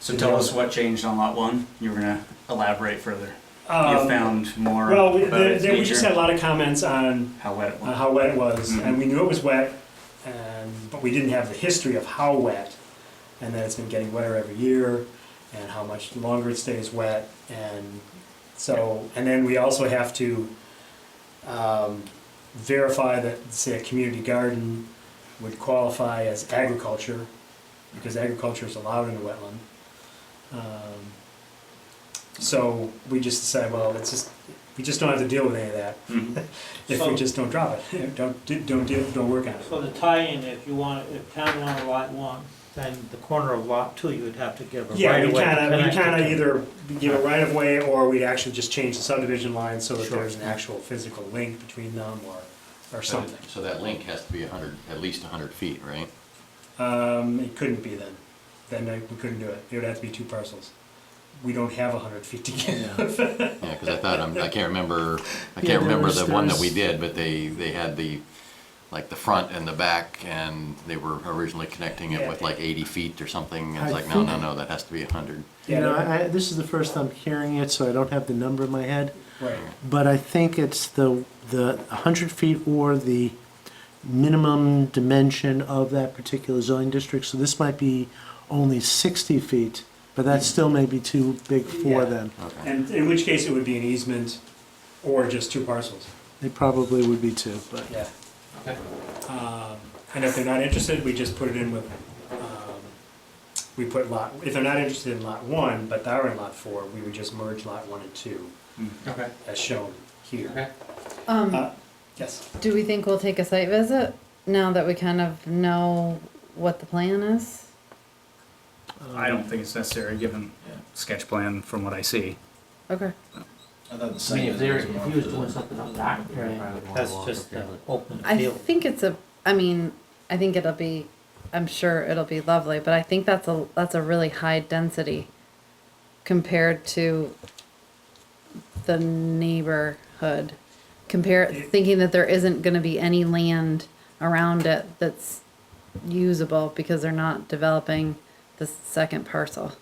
So tell us what changed on lot 1. You were gonna elaborate further. You Um, found more Well, about its we just had a nature, lot of comments on how wet it was. how wet it was, Mhm. and we knew it was wet, but we didn't have the history of how wet, and that it's been getting wetter every year, and how much longer it stays wet, and so, and then we also have to verify that, say, a community garden would qualify as agriculture, because agriculture is allowed in a wetland. So we just decided, well, we just don't have to deal with any of that Mhm. if we just don't drop it, don't work on it. So the tie-in, if town wanted lot 1, then the corner of lot 2, you would have to give a Yeah, right we of way. kinda either give a right of way, or we'd actually just change the subdivision line so that Sure. there's an actual physical link between them, or something. So that link has to be 100, at least 100 feet, right? It couldn't be then we couldn't do it, it would have to be 2 parcels. We don't have 100 feet to give. Yeah, because I thought, I can't remember, Yeah, the one that we there's- did, but they had the, like, the front and the back, and they were originally connecting it with like 80 feet or something, and it's I like, no, think- no, that has to be 100. You know, this is the first time hearing it, so I don't have the number in my head, Right. but I think it's the 100 feet or the minimum dimension of that particular zoning district, so this might be only 60 feet, but that still may be too big for Yeah. them. Okay. And in which case it would be an easement, or just 2 parcels, They probably would be too, but. yeah. And if they're not interested, we just put it in with, if they're not interested in lot 1, but they are in lot 4, we would just merge lot 1 and 2, Okay. as shown here. Okay. Yes. Do we think we'll take a site visit now that we kind of know what the plan is? I don't think it's necessary, given sketch plan from what I see. Okay. I thought the I mean, site if visit they're, was if more he was for doing the- something up back there, I would wanna That's walk just up there. open I field. think I'm sure it'll be lovely, but I think that's a really high density compared to the neighborhood. Thinking that there isn't gonna be any land around it that's usable because they're not developing the second parcel.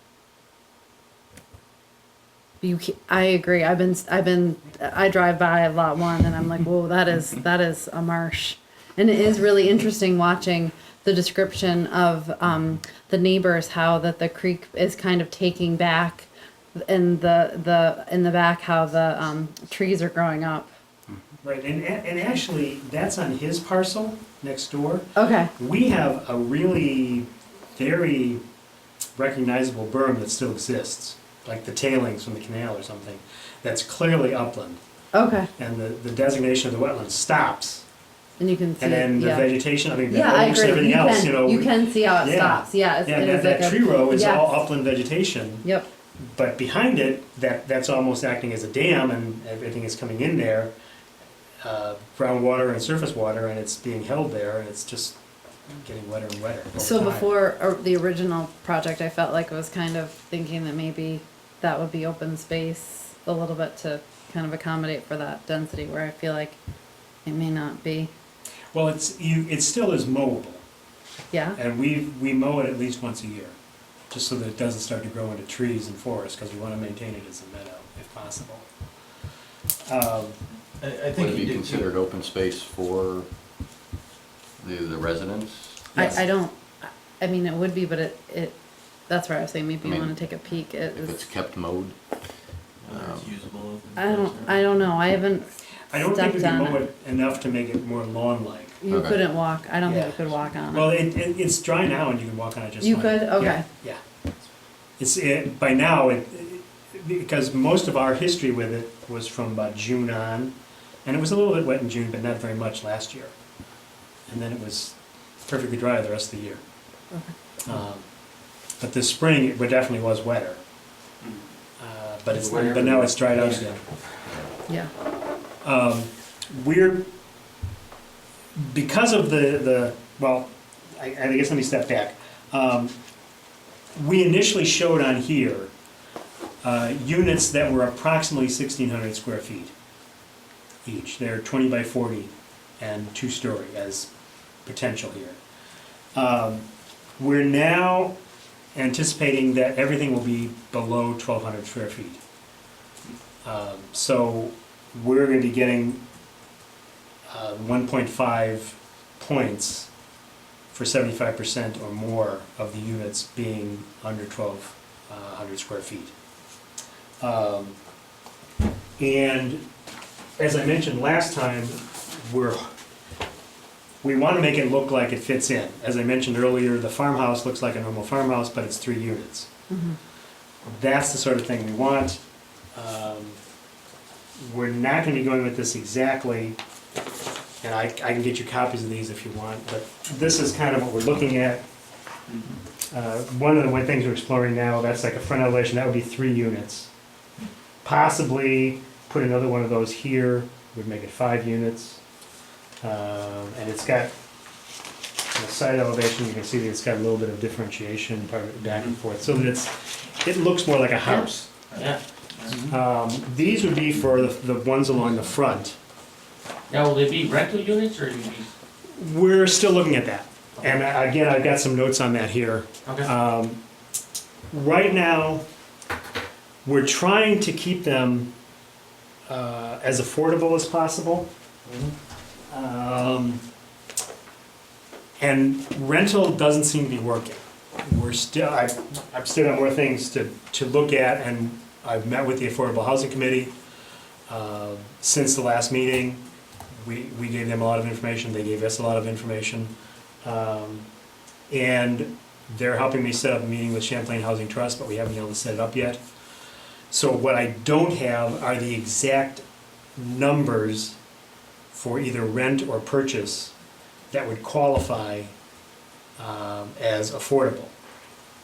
I agree, I drive by lot 1 and I'm like, whoa, that is a marsh. And it is really interesting watching the description of the neighbors, how that the creek is kind of taking back, in the back, how the trees are growing up. Right, and actually, that's on his parcel next door. Okay, We have a really very recognizable berm that still exists, like the tailings from the canal or something, that's clearly upland. okay, And the designation of the wetland stops. and you can see, And then the yeah. vegetation, I mean, the Yeah, I oaks agree, and everything else, you know. you can see how it yeah. stops, yeah, Yeah, it is that like a. tree row is all yes. upland vegetation, Yep, but behind it, that's almost acting as a dam, and everything is coming in there, groundwater and surface water, and it's being held there, and it's just getting wetter and wetter over so time. before, the original project, I felt like I was kind of thinking that maybe that would be open space a little bit to kind of accommodate for that density, where I feel like it may not be, Well, it still is mowable, yeah? and we mow it at least once a year, just so that it doesn't start to grow into trees and forests, because we want to maintain it as a meadow, if possible. I Would think it you be did. considered open space for the residents? Yes. I don't, I mean, it would be, but that's where I was saying, maybe I you mean, wanna take a peek, it If it's is, kept mowed? It's usable. I don't know, I haven't I don't think we stepped can on mow it. it enough to make it more lawn-like. You Okay. couldn't walk, I don't think Yeah. you could walk on Well, it. it's dry now, and you can walk on it just fine. You could, okay, Yeah. By now, because most of our history with it was from about June on, and it was a little bit wet in June, but not very much last year. And then it was perfectly dry the rest of the year. But this spring, it definitely was wetter. But now it's dried out again. Yeah. We're, because of well, I guess let me step back. We initially showed on here units that were approximately 1,600 square feet each. They're 20 by 40 and 2-story as potential here. We're now anticipating that everything will be below 1,200 square feet. So we're going to be getting 1.5 points for 75% or more of the units being under 1,200 square feet. And as I mentioned last time, we want to make it look like it fits in. As I mentioned earlier, the farmhouse looks like a normal farmhouse, but it's 3 units. That's the sort of thing we want. We're not going to be going with this exactly, and I can get you copies of these if you want, but this is kind of what we're looking at. One of the things we're exploring now, that's like a front elevation, that would be 3 units. Possibly put another one of those here, would make it 5 units. And it's got, the side elevation, you can see that it's got a little bit of differentiation, part of it back and forth, so that it looks more like a house. Yeah. These would be for the ones along the front. Now, will they be rental units or will they be? We're still looking at that. And again, I've got some notes on that here. Okay. Right now, we're trying to keep them as affordable as possible. And rental doesn't seem to be working. I've still got more things to look at, and I've met with the Affordable Housing Committee since the last meeting. We gave them a lot of information, they gave us a lot of information. And they're helping me set up a meeting with Champlain Housing Trust, but we haven't been able to set it up yet. So what I don't have are the exact numbers for either rent or purchase that would qualify as affordable.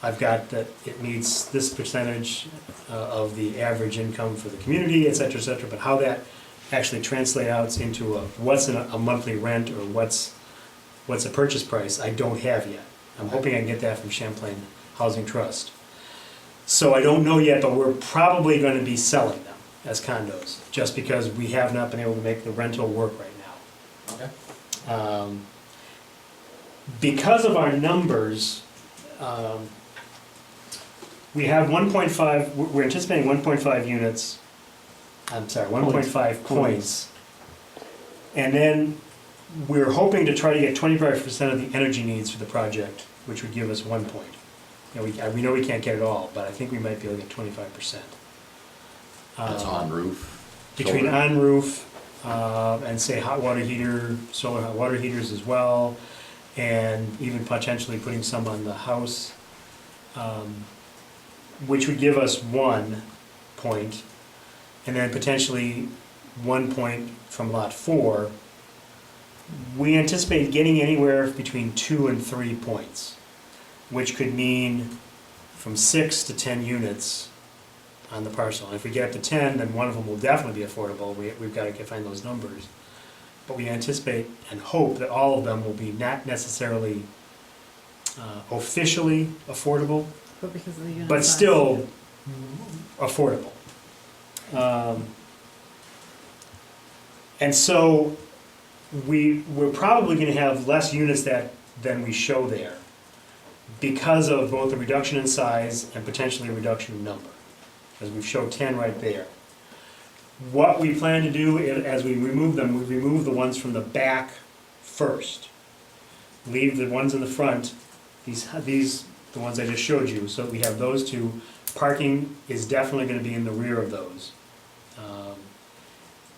I've got that it meets this percentage of the average income for the community, et cetera, but how that actually translates into what's a monthly rent or what's a purchase price, I don't have yet. I'm hoping I can get that from Champlain Housing Trust. So I don't know yet, but we're probably going to be selling them as condos, just because we have not been able to make the rental work right now. Okay. Because of our numbers, we have 1.5, we're anticipating 1.5 units, I'm sorry, 1.5 points. And then we're hoping to try to get 25% of the energy needs for the project, which would give us 1 point. You know, we know we can't get it all, but I think we might be able to get 25%. That's on roof. Between solar. on roof and say hot water heater, solar hot water heaters as well, and even potentially putting some on the house, which would give us 1 point, and then potentially 1 point from lot 4. We anticipate getting anywhere between 2 and 3 points, which could mean from 6 to 10 units on the parcel. And if we get up to 10, then one of them will definitely be affordable. We've got to find those numbers. But we anticipate and hope that all of them will be not necessarily officially affordable, But because of the unit but size. still affordable. And so we're probably going to have less units than we show there because of both a reduction in size and potentially a reduction in number, as we've showed 10 right there. What we plan to do as we remove them, we remove the ones from the back first. Leave the ones in the front, the ones I just showed you, so we have those two. Parking is definitely going to be in the rear of those.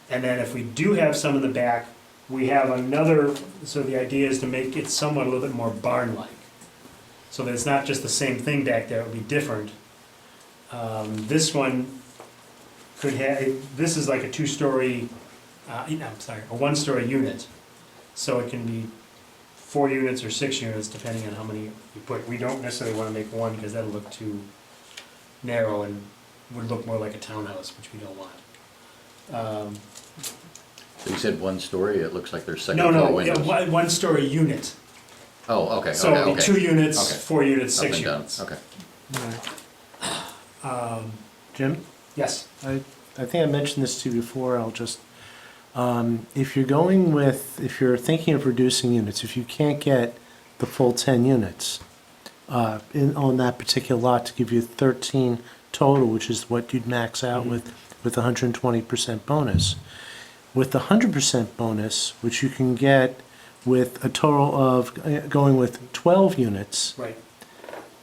And then if we do have some in the back, we have another, so the idea is to make it somewhat a little bit more barn-like. So that it's not just the same thing back there, it would be different. This one could have, this is like a 2-story, a 1-story unit. So it can be 4 units or 6 units, depending on how many you put. We don't necessarily want to make one because that'll look too narrow and would look more like a townhouse, which we don't want. So you said one story, it looks like there's second No, floor no, windows. one-story unit. Oh, okay, So it'll okay, be 2 okay. units, Okay. 4 units, Up 6 and down, units. okay. Jim? Yes. I think I mentioned this to you before, I'll just, if you're thinking of reducing units, if you can't get the full 10 units on that particular lot to give you 13 total, which is what you'd max out with 120% bonus. With the 100% bonus, which you can get with a total of going with 12 units, Right.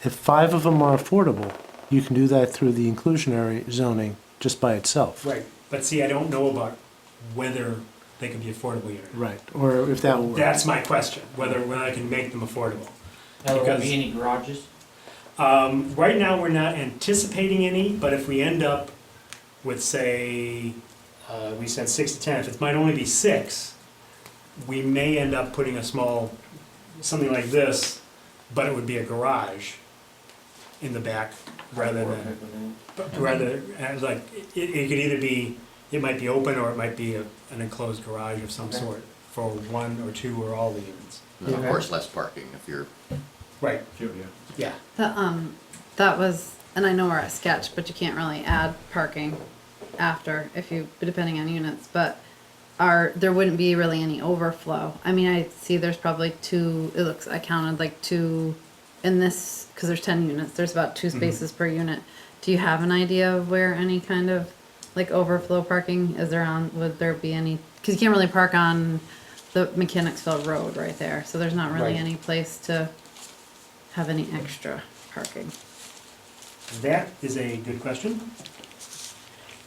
if 5 of them are affordable, you can do that through the inclusionary zoning just by itself. Right, but see, I don't know about whether they can be affordable units. Right, or if that will work. That's my question, whether I can make them affordable. Now, there won't Because- be any garages? Right now, we're not anticipating any, but if we end up with, say, we said 6 to 10, if it might only be 6, we may end up putting a small, something like this, but it would be a garage in the back rather than, like, it could either be, it might be open or it might be an enclosed garage of some sort for 1 or 2 or all the units. And of course, less parking if you're, Right, yeah. That was, and I know we're at sketch, but you can't really add parking after depending on units, but there wouldn't be really any overflow. I mean, I see there's probably 2, I counted like 2 in this, because there's 10 units, there's about 2 spaces per unit. Do you have an idea of where any kind of like overflow parking would there be any, because you can't really park on the Mechanicsville Road right there, so there's not really Right. any place to have any extra parking. That is a good question.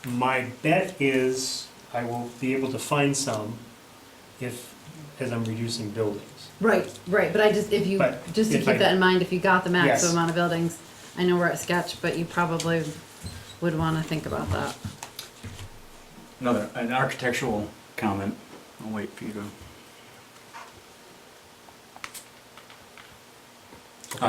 My bet is I will be able to find some as I'm reducing buildings. Right, but I just, if you, But just to if keep I- that in mind, if you got the Yes. maximum amount of buildings, I know we're at sketch, but you probably would wanna think about that. An architectural comment. I'll wait for you to.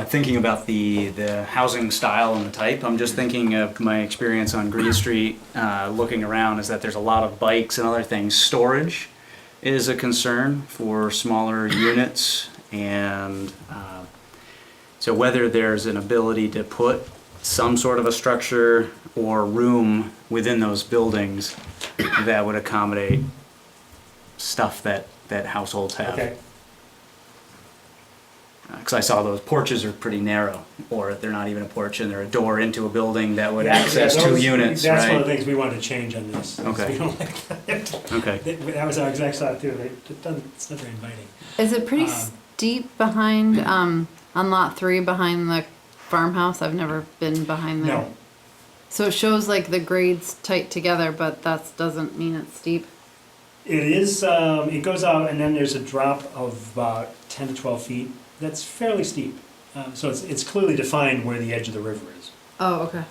Thinking about the housing style and the type, I'm just thinking of my experience on Green Street, looking around, is that there's a lot of bikes and other things. Storage is a concern for smaller units, and so whether there's an ability to put some sort of a structure or room within those buildings that would accommodate stuff that households have. Okay, Because I saw those porches are pretty narrow, or they're not even a porch and they're a door into a building that would access 2 units, That's one of right? the things we wanted to change on this. is Okay. we don't like that. Okay. That was our exact thought too. It's not very inviting. Is it pretty steep behind, on lot 3, behind the farmhouse? I've never been behind there. No, So it shows like the grades tight together, but that doesn't mean it's steep. it is, it goes out and then there's a drop of about 10 to 12 feet. That's fairly steep. So it's clearly defined where the edge of the river is. Oh, okay.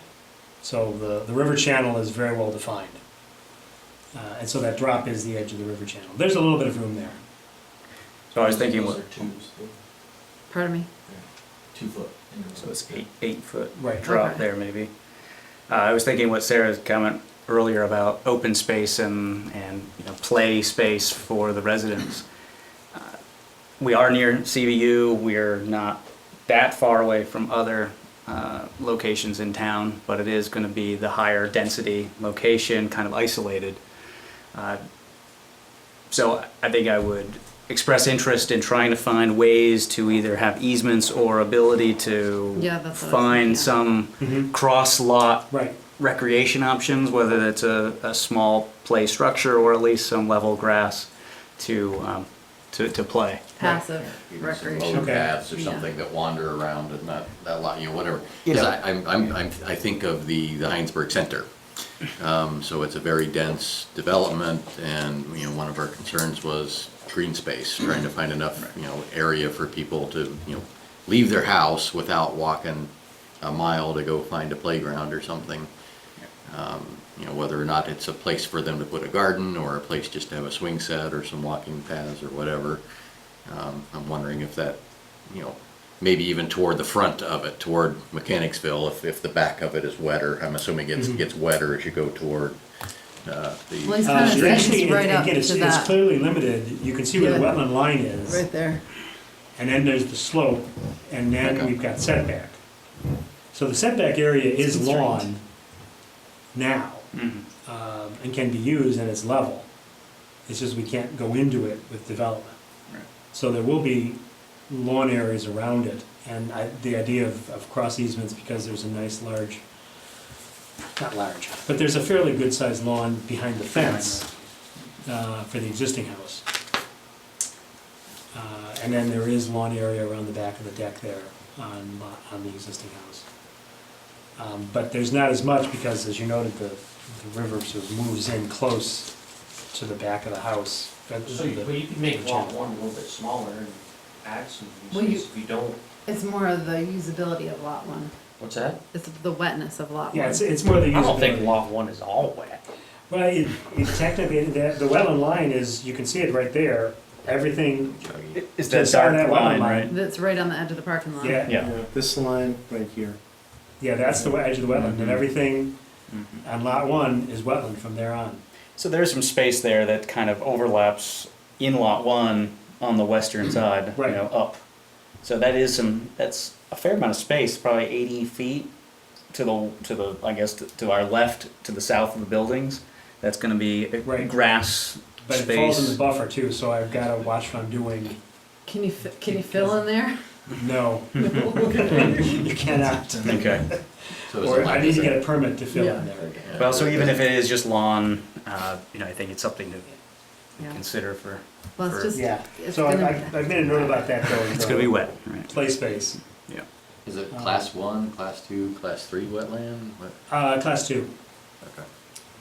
So the river channel is very well defined. And so that drop is the edge of the river channel. There's a little bit of room there. So I was thinking, what, Pardon me? 2 foot. so it's 8 foot Right. drop Okay. there maybe. I was thinking what Sarah's comment earlier about open space and play space for the residents. We are near CVU, we're not that far away from other locations in town, but it is going to be the higher density location, kind of isolated. So I think I would express interest in trying to find ways to either have easements or ability to Yeah, that's what I was find thinking, some cross-lot Right. recreation options, whether that's a small play structure or at least some level grass to play. Passive even some recreation. road Okay. paths or Yeah. something that wander around and not that lot, whatever. Yeah. 'Cause I think of the Hinesburg Center. So it's a very dense development, and, one of our concerns was green space, trying to find enough, area for people to, leave their house without walking a mile to go find a playground or something. Whether or not it's a place for them to put a garden or a place just to have a swing set or some walking paths or whatever. I'm wondering if that, maybe even toward the front of it, toward Mechanicsville, if the back of it is wetter. I'm assuming it gets wetter as you go toward Well, he's kind of Actually, saying he's right up again, to it's that, clearly limited. You can see where the Yeah. wetland line is. right there. And then there's the slope, and then Okay. we've got setback. So the setback area is lawn now, and can be used and it's level. It's just we can't go into it with development. Right. So there will be lawn areas around it, and the idea of cross easements, because there's a nice large, not large, but there's a fairly good sized lawn behind the fence for the existing house. And then there is lawn area around the back of the deck there on the existing house. But there's not as much because, as you noted, the river sort of moves in close to the back of the house. So you could make lot one a little bit smaller and add some Well, uses if you don't. It's more of the usability of lot one. What's that? It's the wetness of lot one. Yeah, it's more the usability. I don't think lot one is all wet. Well, it technically, the wetland line is, you can see it right there, everything. Is to the that side of dark that wetland line, right? That's right on the edge of the parking lot. Yeah, Yeah. This line right here. yeah, that's the edge of the wetland, and everything Mhm. on lot one is wetland from there on. So there's some space there that kind of overlaps in lot one on the western side, Right. you know, up. So that's a fair amount of space, probably 80 feet to the I guess to our left, to the south of the buildings. That's gonna be a Right. grass But it falls in the space. buffer too, so I've gotta watch what I'm doing. Can you fill in there? No, you cannot. Okay. So is Or it I like, need is to it- get a permit to fill in Yeah. there. Well, so even if it is just lawn, you know, I think it's something to Yeah. consider for, Well, it's For- just, Yeah, it's so gonna, I've made a note about that though. it's gonna be wet, right? Play space, Yeah. Is it class 1, class 2, class 3 wetland? class two, Okay.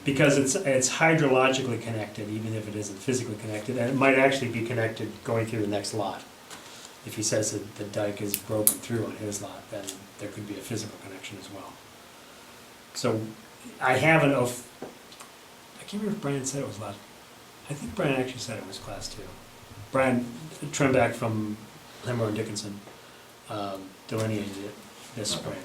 because it's hydrologically connected, even if it isn't physically connected, and it might actually be connected going through the next lot. If he says that the dike is broken through on his lot, then there could be a physical connection as well. So I have I can't remember if Brian said it was lot, I think Brian actually said it was class two. Brian Tremback from Limmer and Dickinson delineated it this spring.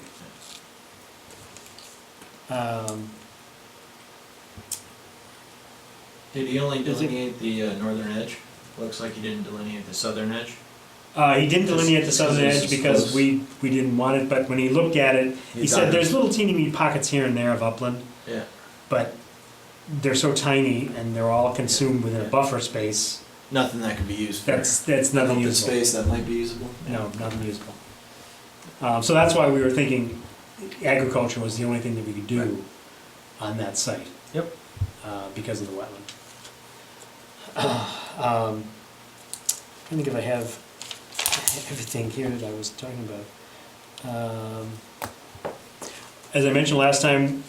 Did he only Is it- delineate the northern edge? Looks like he didn't delineate the southern edge. He didn't delineate the southern Because edge it's because close. we didn't want it, but when he looked at it, he He said got it. there's little teeny weeny pockets here and there of upland, Yeah. but they're so tiny and they're all consumed within a buffer space, Nothing that could be used for that's nothing open useful. space that might be usable. No, nothing useful. So that's why we were thinking agriculture was the only thing that we could do on that site. Yep. Because of the wetland. I think if I have everything here that I was talking about. As I mentioned last time,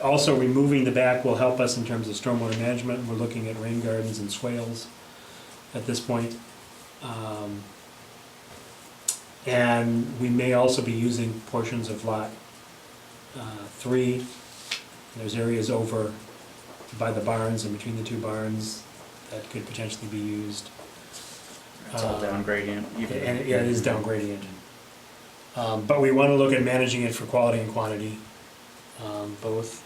also removing the back will help us in terms of stormwater management. We're looking at rain gardens and swales at this point. And we may also be using portions of lot 3. There's areas over by the barns and between the two barns that could potentially be used. It's all down gradient. And it is down gradient. But we want to look at managing it for quality and quantity, both.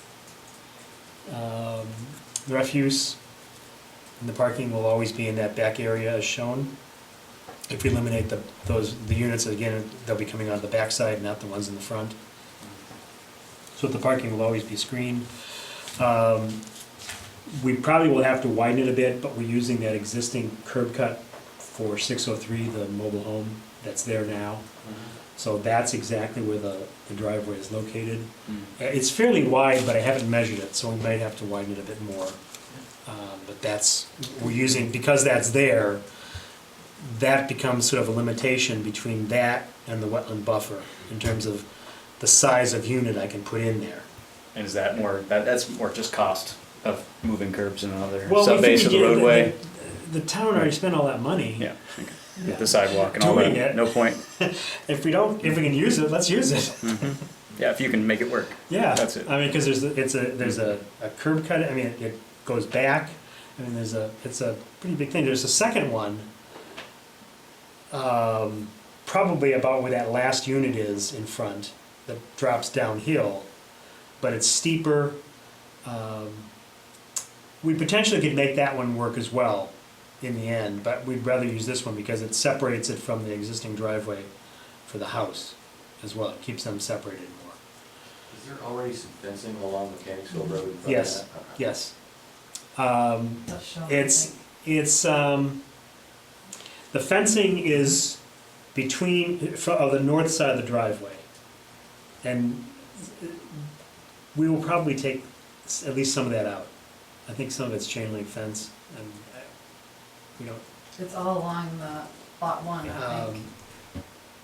The refuse and the parking will always be in that back area as shown. If we eliminate the units, again, they'll be coming on the back side, not the ones in the front. So the parking will always be screened. We probably will have to widen it a bit, but we're using that existing curb cut for 603, the mobile home that's there now. So that's exactly where the driveway is located. It's fairly wide, but I haven't measured it, so we might have to widen it a bit more. But we're using, because that's there, that becomes sort of a limitation between that and the wetland buffer in terms of the size of unit I can put in there. And is that more, that's more just cost of moving curbs and another Well, we sub-base of the figured roadway? The town already spent all that money. Yeah, okay. With the sidewalk and all Doing that, it. no point. If we can use it, let's use it. Yeah, if you can make it work. Yeah, That's it. I mean, because there's a curb cut. I mean, it goes back. I mean, it's a pretty big thing. There's a second one, probably about where that last unit is in front, that drops downhill, but it's steeper. we potentially could make that one work as well in the end, but we'd rather use this one because it separates it from the existing driveway for the house as well. It keeps them separated more. Is there already some fencing along Mechanicsville Road in front of Yes, that? Okay. yes. That's shown, I It's, think. it's, the fencing is between, of the north side of the driveway. And we will probably take at least some of that out. I think some of it's chain link fence, and we don't, It's all along the lot one, I think.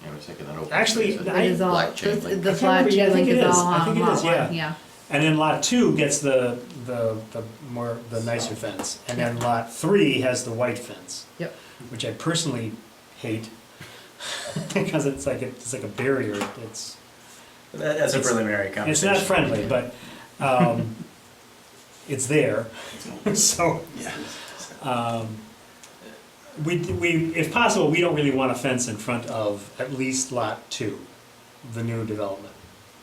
Yeah, I was thinking that open Actually, space, I- It is all, black chain this- link. the I can't flat remember, yeah, I chain think link it is is. all I on think it lot is, yeah. one, yeah. and then lot 2 gets the nicer fence, and then lot 3 has the white fence. Yep. Which I personally hate, because it's like a barrier, it's That's a It's- preliminary it's conversation. not friendly, but, it's there, so. We, if possible, we don't really want a fence in front of at least lot 2, the new development.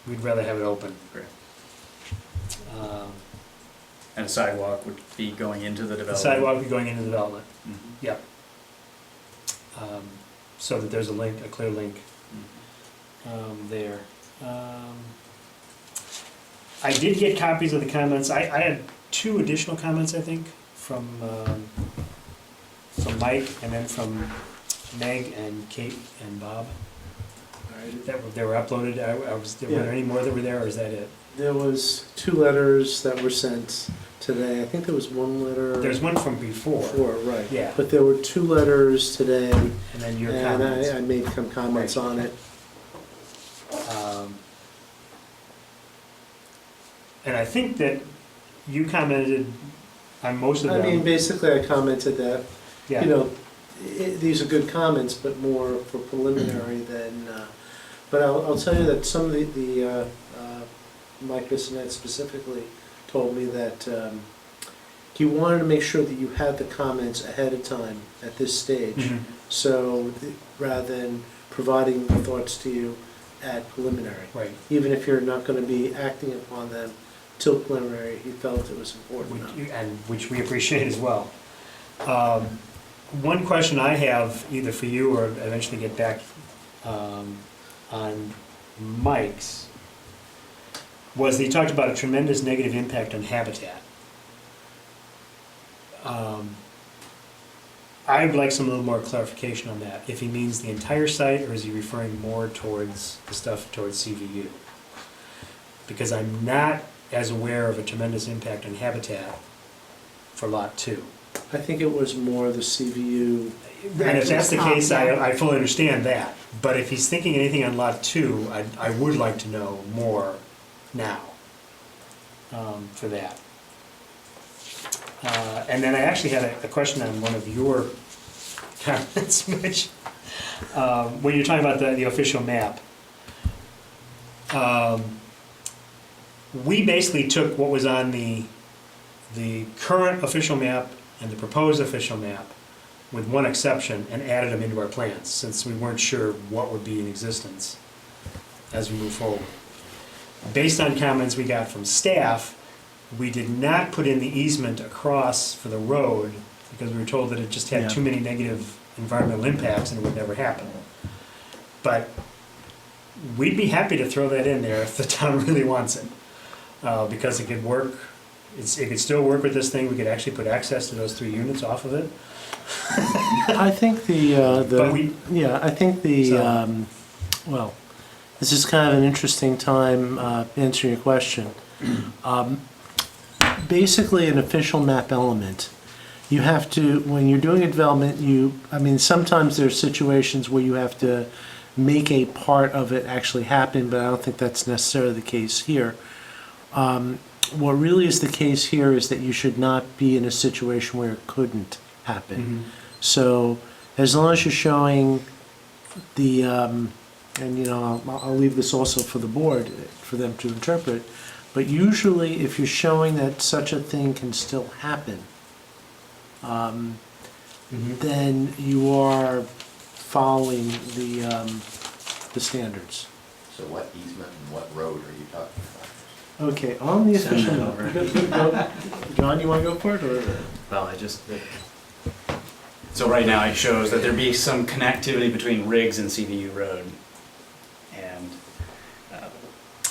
We'd rather have it open. Great. Um, And a sidewalk would be going into the The development. sidewalk would be going into development, Mhm. yep. So that there's a link, a clear link there. I did get copies of the comments. I had 2 additional comments, I think, from Mike and then from Meg and Kate and Bob. They were uploaded. Were there any more that were there, or is that it? There was 2 letters that were sent today. I think there was 1 letter. There's one from before, Right. yeah, But there were 2 letters today, and then your and comments. I made some comments Right. on it. And I think that you commented on most of I them. mean, basically, I commented that, Yeah. you know, these are good comments, but more for preliminary than, but I'll tell you that some of the Mike Bissonette specifically told me that he wanted to make sure that you had the comments ahead of time at this stage. Mhm. So, rather than providing the thoughts to you at preliminary. Right. Even if you're not gonna be acting upon them till preliminary, he felt it was important enough. Which we appreciate as well. One question I have, either for you or eventually get back on Mike's, was that he talked about a tremendous negative impact on habitat. I would like some little more clarification on that, if he means the entire site, or is he referring more towards the stuff towards CVU? Because I'm not as aware of a tremendous impact on habitat for Lot 2. I think it was more the CVU. And if that's the case, I fully understand that. But if he's thinking anything on Lot 2, I would like to know more now for that. And then I actually had a question on one of your comments, Mitch, when you're talking about the official map. We basically took what was on the current official map and the proposed official map, with one exception, and added them into our plans, since we weren't sure what would be in existence as we move forward. Based on comments we got from staff, we did not put in the easement across for the road, because we were told that it just had too many negative environmental impacts and it would never happen. But we'd be happy to throw that in there if the town really wants it, because it could work. It could still work with this thing. We could actually put access to those 3 units off of it. I think But we- so. Well, this is kind of an interesting time answering your question. Basically, an official map element, you have to, when you're doing a development, sometimes there's situations where you have to make a part of it actually happen, but I don't think that's necessarily the case here. What really is the case here is that you should not be in a situation where it couldn't happen. So as long as you're showing the, I'll leave this also for the board, for them to interpret, but usually if you're showing that such a thing can still happen, then you are following the standards. So what easement and what road are you talking about? Okay, on the Send official that note. over. John, you want to go for it, or? Well, so right now it shows that there be some connectivity between Riggs and CVU Road. And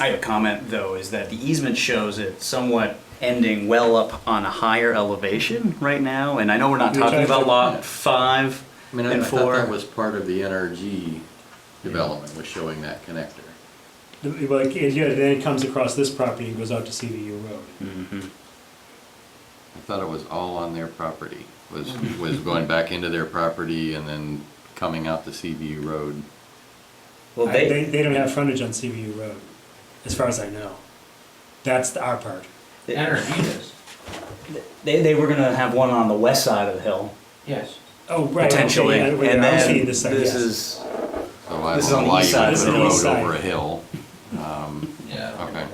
I have a comment though, is that the easement shows it somewhat ending well up on a higher elevation right now. And I know we're not talking about lot 5 I mean, I and thought 4. that was part of the NRG development, was showing that connector. Like, yeah, then it comes across this property and goes out to CVU Road. Mhm. I thought it was all on their property, was going back into their property and then coming out to CVU Road. Well, They don't have frontage on CVU Road, as far as I know. That's our part. NRG does. they were gonna have one on the west side of the hill, Yes. Oh, right. potentially, okay, yeah, and I'm then seeing this side, yes. is, So I This is don't on know the why east you side would of put the a east road side. over a hill. Yeah. Okay.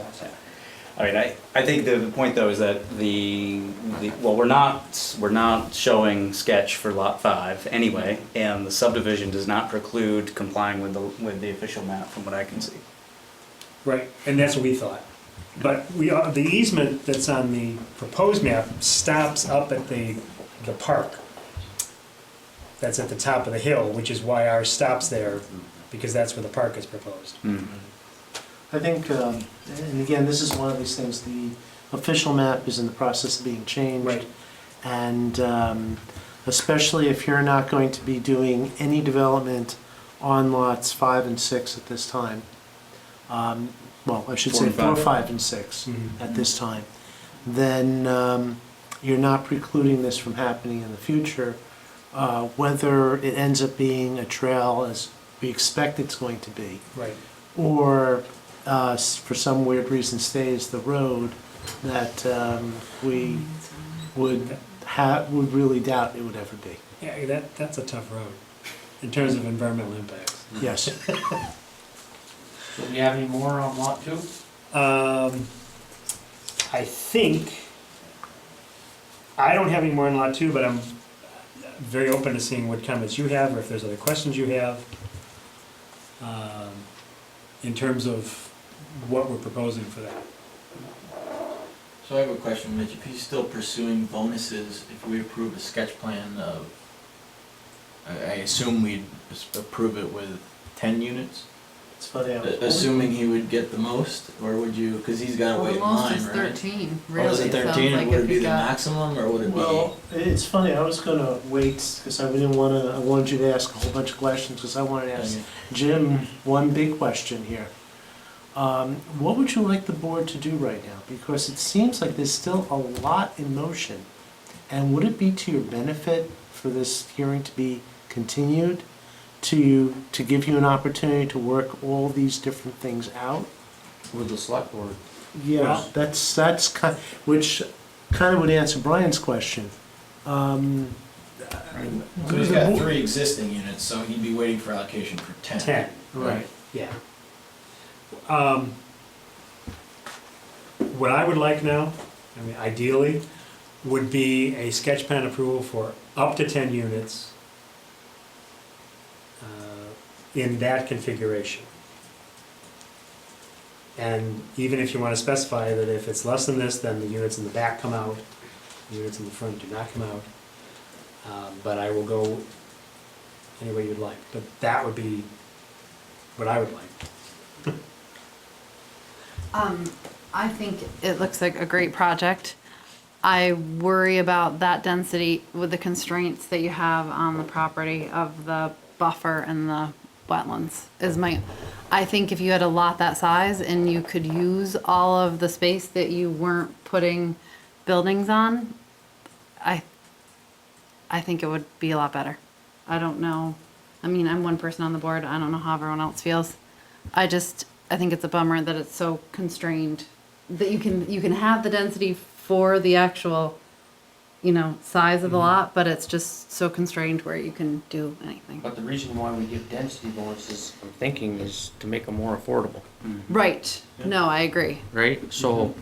I mean, I think the point though is that well, we're not showing sketch for lot 5 anyway, and the subdivision does not preclude complying with the official map from what I can see. Right, and that's what we thought. But the easement that's on the proposed map stops up at the park. That's at the top of the hill, which is why ours stops there, because that's where the park is proposed. I think, and again, this is one of these things, the official map is in the process of being changed. Right. And especially if you're not going to be doing any development on lots 5 and 6 at this time. Well, I should 4 say and 4, 5. 5, and 6 Mhm. at this time. Then you're not precluding this from happening in the future. Whether it ends up being a trail as we expect it's going to be, Right. or for some weird reason stays the road, that we would really doubt it would ever be. Yeah, that's a tough road, in terms of environmental impacts. Yes. Do we have any more on lot 2? I think, I don't have any more in lot 2, but I'm very open to seeing what comments you have, or if there's other questions you have, in terms of what we're proposing for that. So I have a question, Mitch, if he's still pursuing bonuses, if we approve a sketch plan of, I assume we'd approve it with 10 units? It's funny. Assuming he would get the most, or would you, because he's got to Well, wait the in most line, is right? 13, really. Oh, is it Sounds 13, like and would if it be you the got- maximum, or would it be? Well, it's funny, I was gonna wait, because I wanted you to ask a whole bunch of questions, because I wanted to ask Jim one big question here. What would you like the board to do right now? Because it seems like there's still a lot in motion. And would it be to your benefit for this hearing to be continued, to give you an opportunity to work all these different things out? With the select board. Yeah, Well- that's kind, which kind of would answer Brian's question. So he's got 3 existing units, so he'd be waiting for allocation for 10. 10, Right. yeah. What I would like now, I mean, ideally, would be a sketch plan approval for up to 10 units in that configuration. And even if you want to specify that if it's less than this, then the units in the back come out, the units in the front do not come out. But I will go any way you'd like, but that would be what I would like. I think it looks like a great project. I worry about that density with the constraints that you have on the property of the buffer and the wetlands I think if you had a lot that size and you could use all of the space that you weren't putting buildings on, I think it would be a lot better. I don't know. I mean, I'm one person on the board. I don't know how everyone else feels. I think it's a bummer that it's so constrained, that you can have the density for the actual, size of the lot, but it's just so constrained where you can do anything. But the reason why we give density bonuses, I'm thinking, is to make them more affordable, Right. No, I agree. right? So,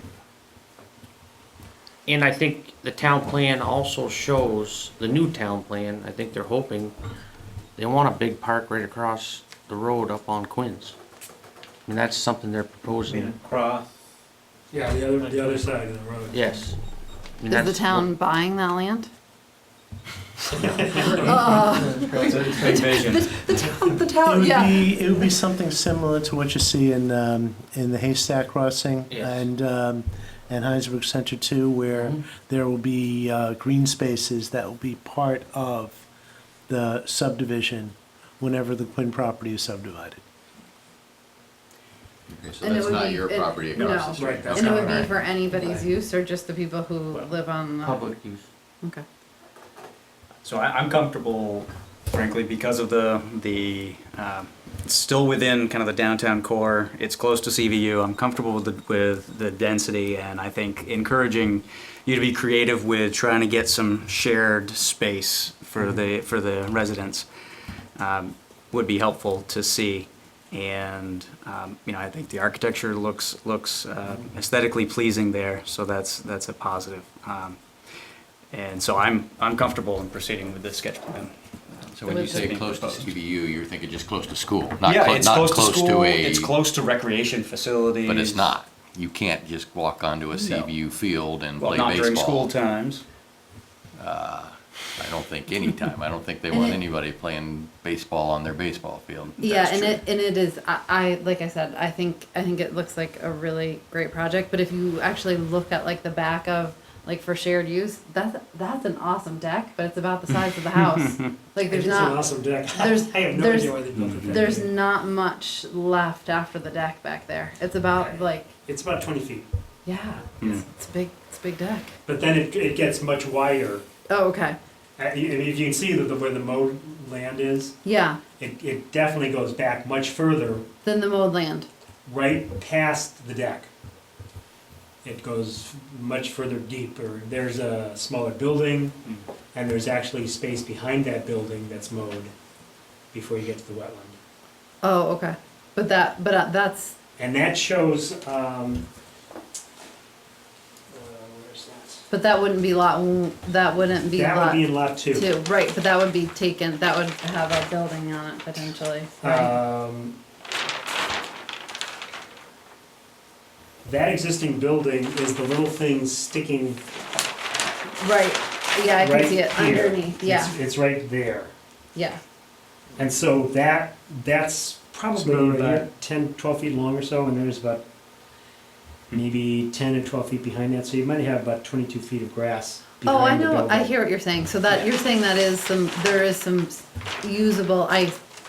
and I think the town plan also shows, the new town plan, I think they're hoping, they want a big park right across the road up on Quinn's. I mean, that's something they're proposing. Across Yeah, the other side of the road. Yes. I mean, Is the that's town buying that land? Big vision. The It town, would yeah. be, it would be something similar to what you see in the Haystack Crossing Yes. and Hinesburg Center too, where there will be green spaces that will be part of the subdivision whenever the Quinn property is subdivided. Okay, so And it that's would not be- your it- property across no. the street. Right, that's And it Okay, would be alright. for anybody's use or just the people who live on the? public use. Okay. So I'm comfortable, frankly, because of it's still within kind of the downtown core. It's close to CVU. I'm comfortable with the density, and I think encouraging you to be creative with trying to get some shared space for the residents would be helpful to see. And I think the architecture looks aesthetically pleasing there, so that's a positive. And so I'm comfortable in proceeding with this sketch plan. So when you say being close to proposed. CVU, you're thinking just close to school, Yeah, it's not close to school, a. it's close to recreation facilities. But it's not. You can't just walk onto a CVU field and Well, play not during school baseball. times. I don't think any time. I don't think they want anybody playing baseball on their baseball field. Yeah, That's and it is, I like I said, I think it looks like a really great project, but if you actually look at like the back of, like for shared use, that's an awesome deck, but it's about the size of the house. Like there's It's an not, awesome deck. there's- I have no there's- idea why they built it that there's way. not much left after the deck back there. It's about like, It's about 20 feet, yeah, it's a big deck. but then it gets much wider. Oh, okay, If you can see where the mowed land is, yeah, it definitely goes back much further, then the mowed land. right past the deck. It goes much further deeper. There's a smaller building, and there's actually space behind that building that's mowed before you get to the wetland. Oh, okay, but that's, And that shows, where's that? but that wouldn't be that wouldn't be That would lot be in lot 2. two, right, but that would be taken, that would have a building on it potentially, right? That existing building is the little thing sticking Right, yeah, I can right see it here. underneath, yeah, It's right there. yeah. And so that's probably about right about here. 10, 12 feet long or so, and there's about maybe 10 or 12 feet behind that, so you might have about 22 feet of grass Oh, I behind the know, building. I hear what you're saying, so that, you're saying that there is some usable,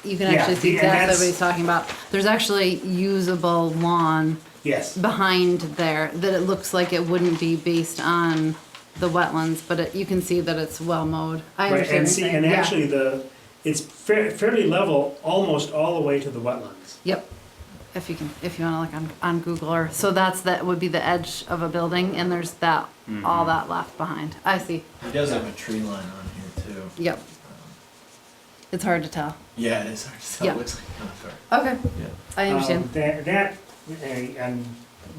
you can Yeah, actually see and exactly that's- what he's talking about. There's actually usable lawn Yes, behind there, that it looks like it wouldn't be based on the wetlands, but you can see that it's well mowed. I right, understand what and you're see, saying, and yeah. actually it's fairly level almost all the way to the wetlands. Yep, if you wanna look on Google Earth, so that would be the edge of a building, and there's all that left behind, I see, He does have a tree line on here too. yep. It's hard to tell. Yeah, it is hard to tell. Yeah. It looks like contour. Okay, I understand. And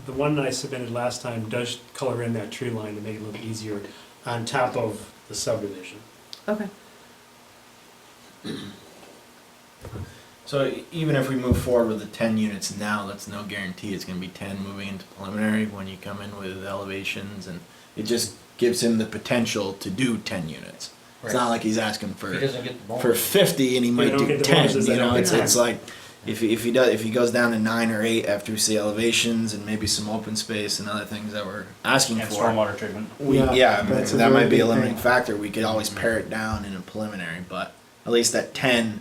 the one that I submitted last time does color in that tree line to make it a little easier on top of the subdivision. Okay. So even if we move forward with the 10 units now, that's no guarantee it's going to be 10 moving into preliminary when you come in with elevations, and it just gives him the potential to do 10 units. It's not like he's asking for He doesn't get the bonus. for 50 and he might don't do get the 10. bonuses, You they don't know, get it's 10. it's like if he goes down to 9 or 8 after we see elevations and maybe some open space and other things that we're asking And for. stormwater treatment. Yeah, that's a that very might be a big limiting thing. factor. We could always pare it down in a preliminary, but at least at 10,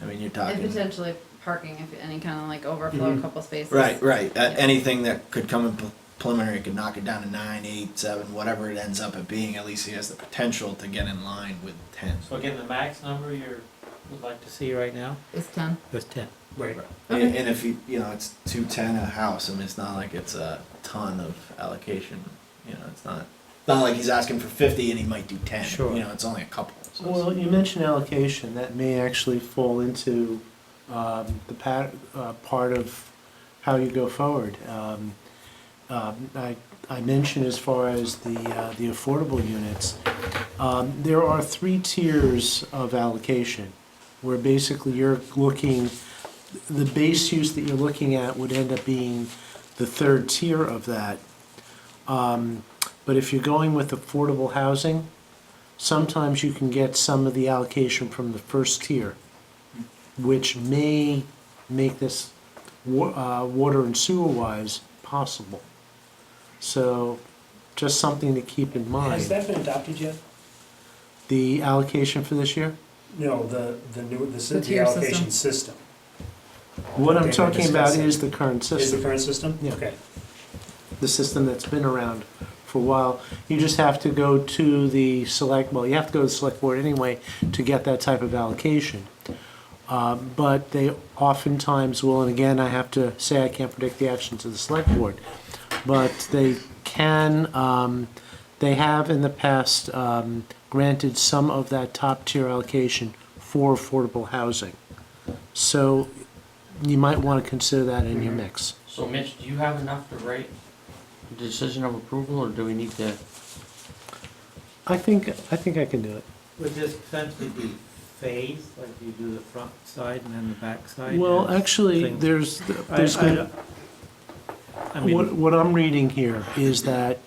I mean, you're And talking. potentially parking, if any kind of like overflow, a couple spaces. Right, right. Yeah. Anything that could come in preliminary could knock it down to 9, 8, 7, whatever it ends up at being. At least he has the potential to get in line with 10. So again, the max number would like to see right now It's 10. is 10. Right. Okay. And if it's 210 a house. I mean, it's not like it's a ton of allocation. It's not like he's asking for 50 and he might do 10. Sure. It's only a couple. So it's- Well, you mentioned allocation, that may actually fall into part of how you go forward. I mentioned as far as the affordable units, there are 3 tiers of allocation, where basically you're looking, the base use that you're looking at would end up being the 3rd tier of that, But if you're going with affordable housing, sometimes you can get some of the allocation from the first tier, which may make this water and sewer wise possible. So just something to keep in Has mind. that been adopted yet? The allocation for this year? No, the tier allocation system. What I'm They were talking about discussing. is the current Is the system, current system? Yeah. Okay. the system that's been around for a while. You just have to go to the well, you have to go to the select board anyway to get that type of allocation. But they oftentimes will, and again, I have to say I can't predict the actions of the select board, but they can, they have in the past granted some of that top tier allocation for affordable housing. So you might want to consider that in your mix. So Mitch, do you have enough to write a decision of approval, or do we need to? I think I can do it. Would this essentially be phased, like you do the front side and then the back side? Well, as actually, things- there's I mean, what I'm reading here is that,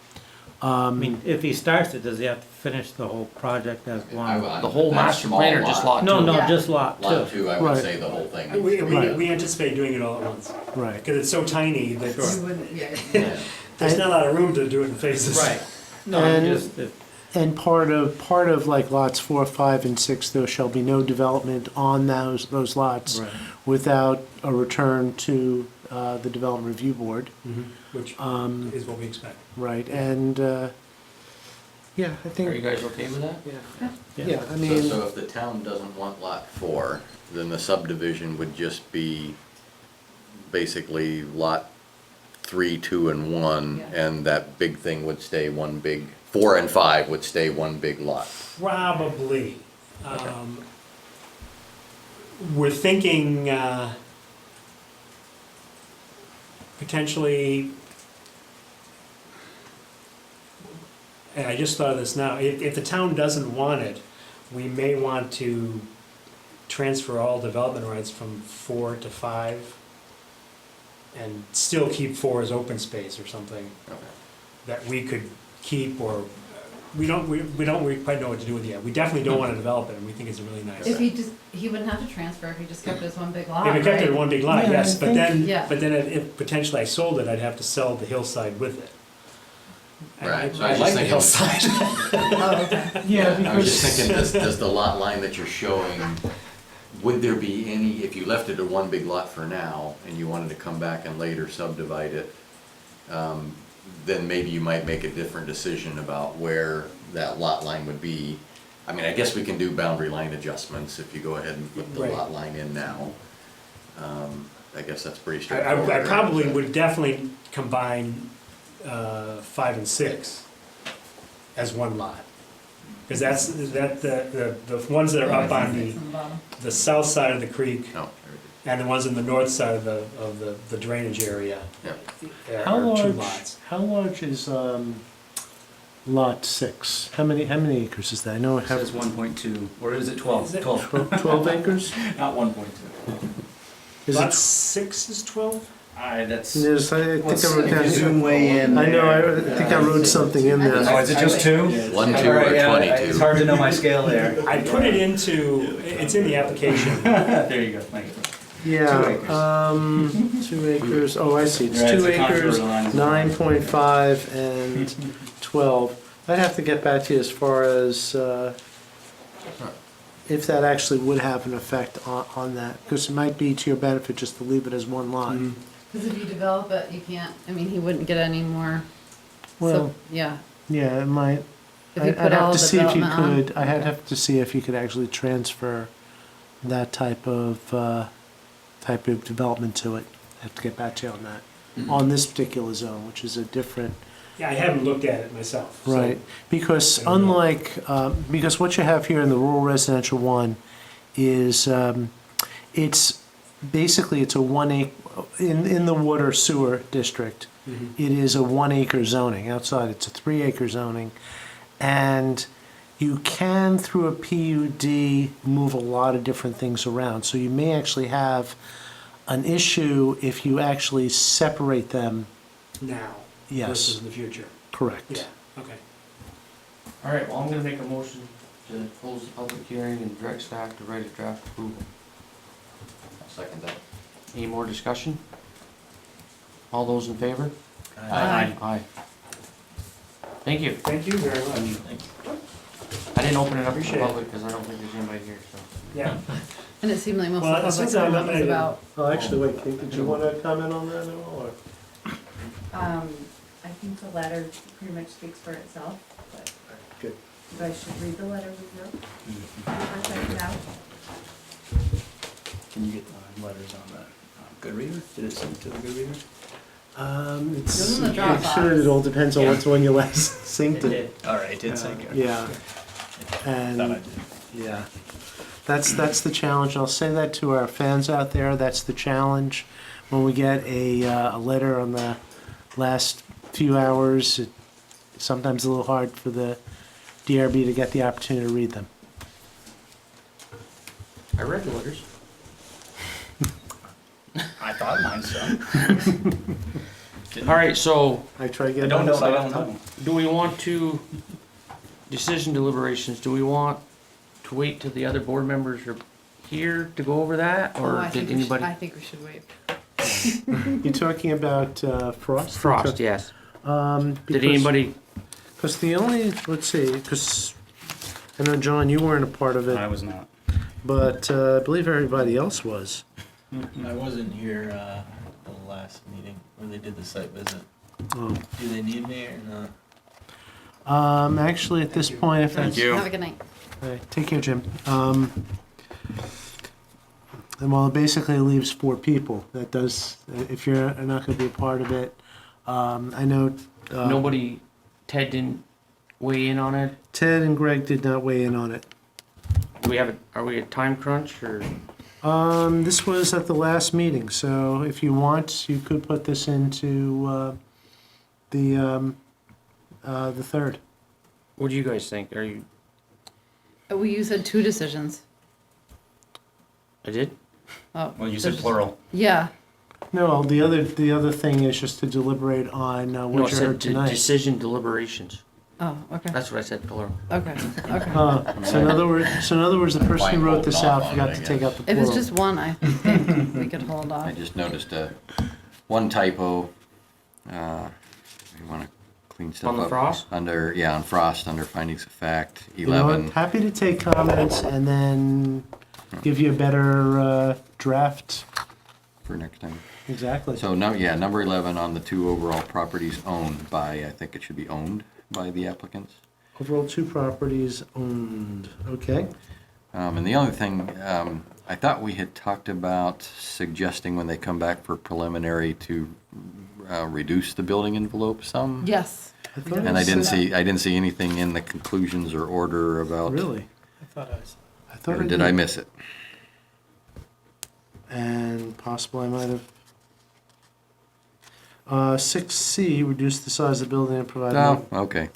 I mean, if he starts it, does he have to finish the whole project as one? The whole master plan or just lot two? No, no, Yeah. just lot Lot two. 2, I Right. would say the whole thing. We anticipate doing it all at once, right. because it's so tiny that You wouldn't, yeah. there's not a lot of room to do it in phases. Right. No, And- just, And part of like lots 4, 5, and 6, there shall be no development on those lots right. without a return to the Development Review Board. Which is what we expect. Right, and, yeah, I Are think, you guys okay with that? yeah, I mean, So if the town doesn't want lot 4, then the subdivision would just be basically lot 3, 2, and 1, Yeah. and that big thing would stay one big, 4 and 5 would stay one big lot. Probably. We're thinking potentially, and I just thought of this now, if the town doesn't want it, we may want to transfer all development rights from 4 to 5 and still keep 4 as open space or something that we could keep, or we don't quite know what to do with it yet. We definitely don't want to develop it, and we think it's a really nice. If he wouldn't have to transfer if he just kept it as one big lot, If we kept it right? in one big lot, Yeah, yes, I but think- then, Yeah. if potentially I sold it, I'd have to sell the hillside with it. And Right, so I I was like just the thinking- hillside. Oh, okay. yeah, I was just because, thinking, does the lot line that you're showing, would there be any, if you left it a one big lot for now, and you wanted to come back and later subdivide it, then maybe you might make a different decision about where that lot line would be. I mean, I guess we can do boundary line adjustments if you go ahead and put the Right. lot line in now. I guess that's pretty I straightforward. probably would definitely combine 5 and 6 as one lot. Because the ones that are up on Six on the bottom. the south side of the creek No, and the ones on the north side of the drainage area yeah. how are 2 large, lots. how large is, lot 6? How many acres is that? I know it It says has 1.2, or is it 12? Is it? 12, 12 acres? not 1.2. Is Lot it? 6 is 12? That's. There's, I think Let's I wrote see, if you zoom down, way in. I know, there. I think I wrote something in Oh, there. is it just 2? 1, 2, All right, or yeah, 22. It's hard to know my scale there. I put it into, it's in the application. There you go, thank you. Yeah, 2 acres. 2 acres, oh, I see, it's Right, 2 it's a acres, contour line. 9.5 and 12. I'd have to get back to you as far as, if that actually would have an effect on that, because it might be to your benefit just to leave it as one lot. Because if you develop it, you can't, I mean, he wouldn't get any more, Well, yeah. yeah, it might. If you I'd put have all to the see if you development on. could, I'd have to see if you could actually transfer that type of development to it. I have to get back to you on that, on this particular zone, which is a different, Yeah, I haven't looked at it myself. so- right? Because I don't know. unlike, because what you have here in the rural residential one is, it's, basically it's a 1 acre, in the water sewer district, Mhm. it is a 1 acre zoning. Outside, it's a 3 acre zoning. And you can, through a PUD, move a lot of different things around. So you may actually have an issue if you actually separate them. Now Yes. versus in the future. Correct. Yeah, okay. All right, well, I'm gonna make a motion to close the public hearing and direct staff to write a draft approval. I'll second that. Any more discussion? All those in favor? Aye. Aye. Thank you. Thank you very much. I didn't open it up to the Appreciate it. public because I don't think there's anybody here, so. Yeah. And it seemed like most Well, of the since public I'm comment was limited- about, Oh, actually, wait, Kate, did you want to comment on that at all, or? I think the letter pretty much speaks for itself, but Good. you guys should read the letter we wrote. Before sending it out. Can you get the letters on the Good Reader? Did it send to the Good Reader? It's, It was in the I'm sure it Dropbox. all depends on what's when you last synced it. All right, it did sync. Yeah, Thought I and, did. yeah. That's the challenge. I'll say that to our fans out there, that's the challenge. When we get a letter on the last few hours, it's sometimes a little hard for the DRB to get the opportunity to read them. I read the letters. I thought mine so. All right, so I try to I get. don't know them what I don't know. do we want to, decision deliberations, do we want to wait till the other board members are here to go over that? oh, Or I did think we should, anybody? I think we should wait. You're talking about Frost? Frost, yes. Did Because- anybody, Because the only, let's see, because I know, John, you weren't a part of it, was not. but I believe everybody else was. I wasn't here the last meeting where they did the site visit. Oh. Do they need me or not? Actually, at this point, if that's. you. Have a good night. All right, take care, Jim. And well, it basically leaves 4 people. That does, if you're not going to be a part of it. I know. nobody, Ted didn't weigh in on it? Ted and Greg did not weigh in on it. Do we have, are we at time crunch or? This was at the last meeting, so if you want, you could put this into the 3rd. What do you guys think? Are you, You said 2 decisions. I did? Oh. Well, you said there's- plural. Yeah, No, the other thing is just to deliberate on No, what I you said heard tonight. decision deliberations. oh, okay, That's what I said, plural. okay, okay. So in other words, the person who wrote this out forgot to take out the If plural. it's just one, I think we could hold I off. just noticed one typo. We want to clean stuff On the up. Frost? Under, yeah, on Frost, under findings of fact, You know what? 11. Happy to take comments and then give you a better draft. For next time. Exactly. So, number 11 on the 2 overall properties owned by, I think it should be owned by the applicants. Overall 2 properties owned. Okay. And the other thing, I thought we had talked about suggesting when they come back for preliminary to reduce the building envelope some. Yes, I thought And it I didn't said- see, anything in the conclusions or order about. Really? I thought I saw. I thought Or did I miss it? And possible I might have. 6C, reduce the size of the building and provide. Oh, okay.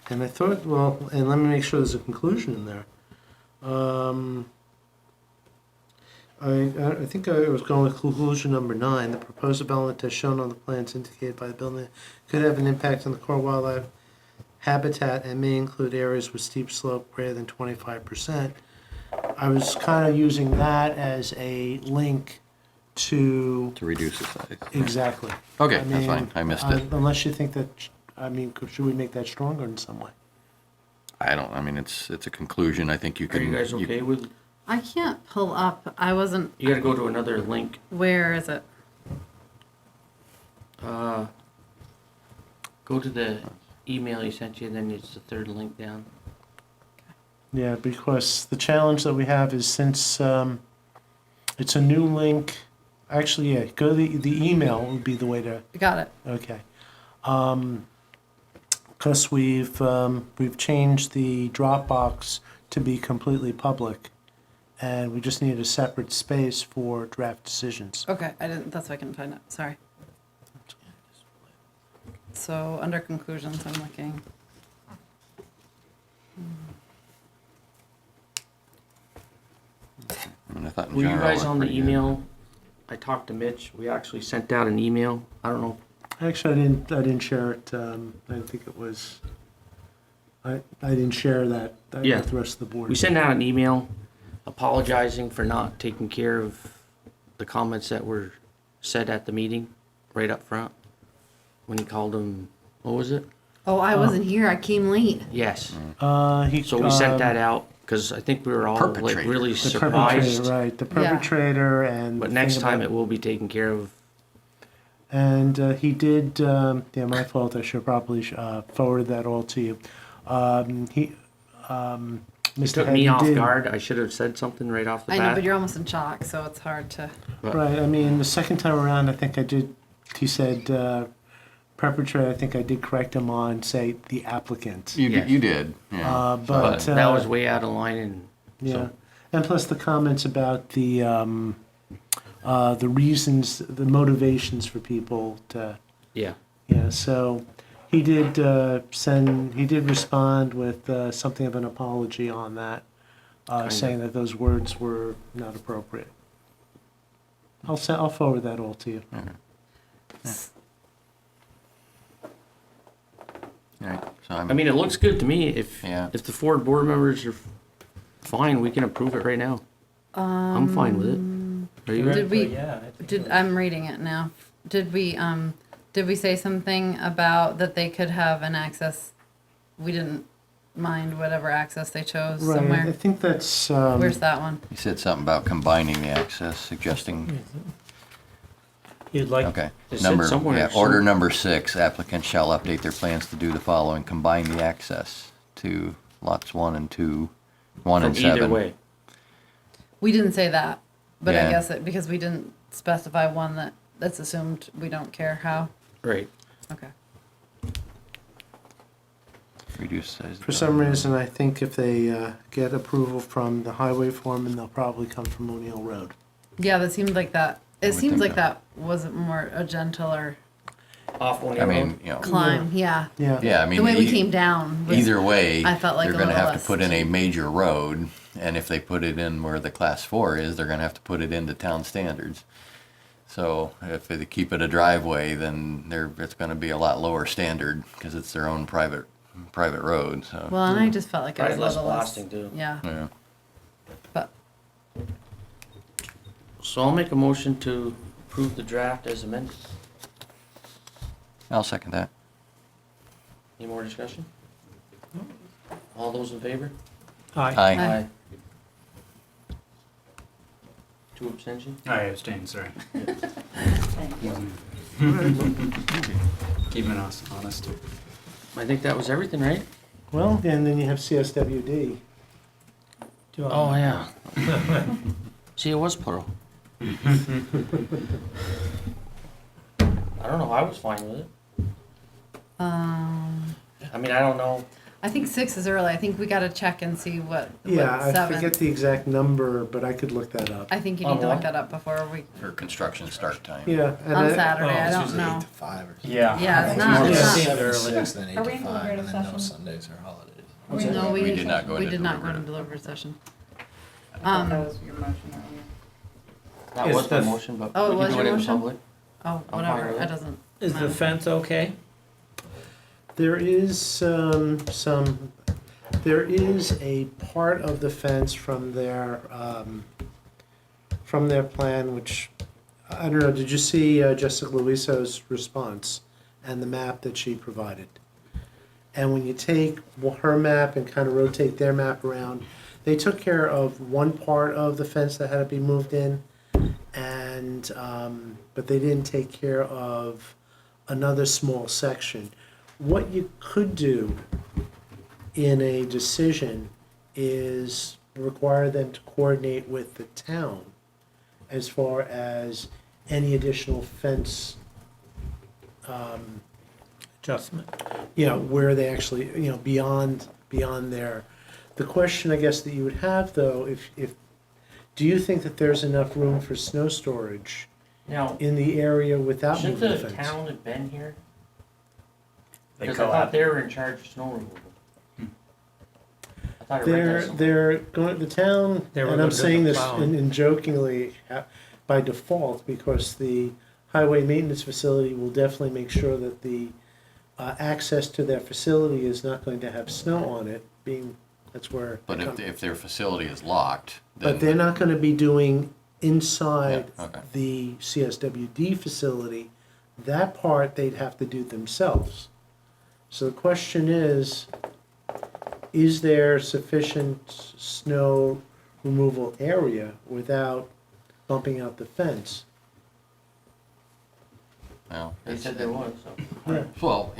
And I thought, well, and let me make sure there's a conclusion in there. I think I was going with conclusion number 9. The proposed development as shown on the plans indicated by the building could have an impact on the core wildlife habitat and may include areas with steep slope greater than 25%. I was kind of using that as a link to. To reduce the size. Exactly. Okay, I that's fine. mean, I missed it. Unless you think that, should we make that stronger in some way? It's a conclusion. I think you Are can. you guys okay with, I can't pull up, I wasn't, you gotta go to another link. where is it? Go to the email he sent you, then it's the 3rd link down. Yeah, because the challenge that we have is since it's a new link, actually, yeah, go to the email would be the way to, Got it. okay. Because we've changed the Dropbox to be completely public, and we just need a separate space for draft decisions. Okay, I didn't, that's why I couldn't find it, sorry. So, under conclusions, I'm looking. I thought in Were you general guys we're on the pretty good. email? I talked to Mitch, we actually sent out an email, I don't know, Actually, I didn't share it, I think it was, I didn't share that Yeah. with the rest of the board. We sent out an email apologizing for not taking care of the comments that were said at the meeting, right up front. When he called them, what was it? Oh, I wasn't here, I came late. Yes. He, So we sent that out, because I think we were all like Perpetrator. really The perpetrator, surprised. right, the perpetrator and. But the next thing time about- it will be taken care of. And he did, yeah, my fault, I should probably forward that all to you. He, It Mr. took me Head, off he did. guard. I should have said something right off the I bat. know, but you're almost in shock, so it's hard to. Right, I mean, the second time around, I think I did, he said, perpetrator, I think I did correct him on, say, the applicant. Yes. You did, yeah. But, that was way out of line, and yeah, so and plus the comments about the reasons, the motivations for people to, yeah. yeah, so he did he did respond with something of an apology on that, saying that those words were not appropriate. I'll forward that all to you. All right, so I mean, it looks good to me. Yeah. If the 4 board members are fine, we can approve it right now. I'm fine with it. Are you? Did we, Yeah. I think I'm reading it now. Did we say something about that they could have an access? We didn't mind whatever access they chose Right, I somewhere. think that's, Where's that one? You said something about combining the access, suggesting, You'd like. okay. It said somewhere, Yeah, order number 6, applicants shall update their plans to do the following: combine the access to lots 1 and 2, 1 From and 7. either way. We didn't say that, but I Yeah. guess because we didn't specify one that's assumed we don't care how. Right. Okay. Reduce size. for some reason, I think if they get approval from the highway foreman, they'll probably come from O'Neill Road. Yeah, that seemed like that. It would seems think like that. that wasn't more a gentler Off one I mean, you know, climb. Yeah. Yeah. yeah, I mean. The way we came down. Was, Either way, I felt like they're a gonna little have to less put in a steep. major road, and if they put it in where the class 4 is, they're gonna have to put it into town standards. So if they keep it a driveway, then it's gonna be a lot lower standard, because it's their own private road, so. Well, and I just felt like it was Probably a less little blasting too. Yeah. Yeah. But So I'll make a motion to approve the draft as amended. I'll second that. Any more discussion? All those in favor? Aye. Aye. Aye. 2 abstentions? I abstain, sorry. Keeping us honest. I think that was everything, right? Well, and then you have CSWD. Do you want- Oh, yeah. See, it was plural. I don't know, I was fine with it. I mean, I don't know. I think 6 is early. I think we got to check and see what Yeah, I 7. forget the exact number, but I could look that up. I think you On need to what? look that up before we For construction start time. Yeah. and on I- Saturday. I It's don't usually know. 8 to 5 or something. Yeah. Yeah, it's It's not. more It's not. 7 early. 6, then 8 Are to we in 5, deliberative and then no session? Sundays or holidays. No, We did not go we into did not go into deliberative. deliberative session. I thought that was your motion earlier. That Is was my the- motion, but Oh, it we was can do your it in motion? public. Oh, fine whatever. with It it. doesn't. Is the matter. fence okay? There is there is a part of the fence from their plan, which, I don't know, did you see Jessica Luiso's response and the map that she provided? And when you take her map and kind of rotate their map around, they took care of one part of the fence that had to be moved in, and but they didn't take care of another small section. What you could do in a decision is require them to coordinate with the town as far as any additional fence, Adjustment. where they actually, beyond their, the question, I guess, that you would have, though, if do you think that there's enough room for snow storage Now, in the area without shouldn't moving the the fence? town have been here? They Because I thought collab. they were in charge of snow removal. I thought I read that somewhere. They're going, the town, They were and I'm gonna do saying the this plowing. in jokingly by default, because the highway maintenance facility will definitely make sure that the access to their facility is not going to have snow on it, being, that's where. But if their facility is locked, But then, they're not gonna be doing inside Yeah, okay. the CSWD facility. That part they'd have to do themselves. So the question is there sufficient snow removal area without bumping out the fence? well, They it's- said there was, so. well,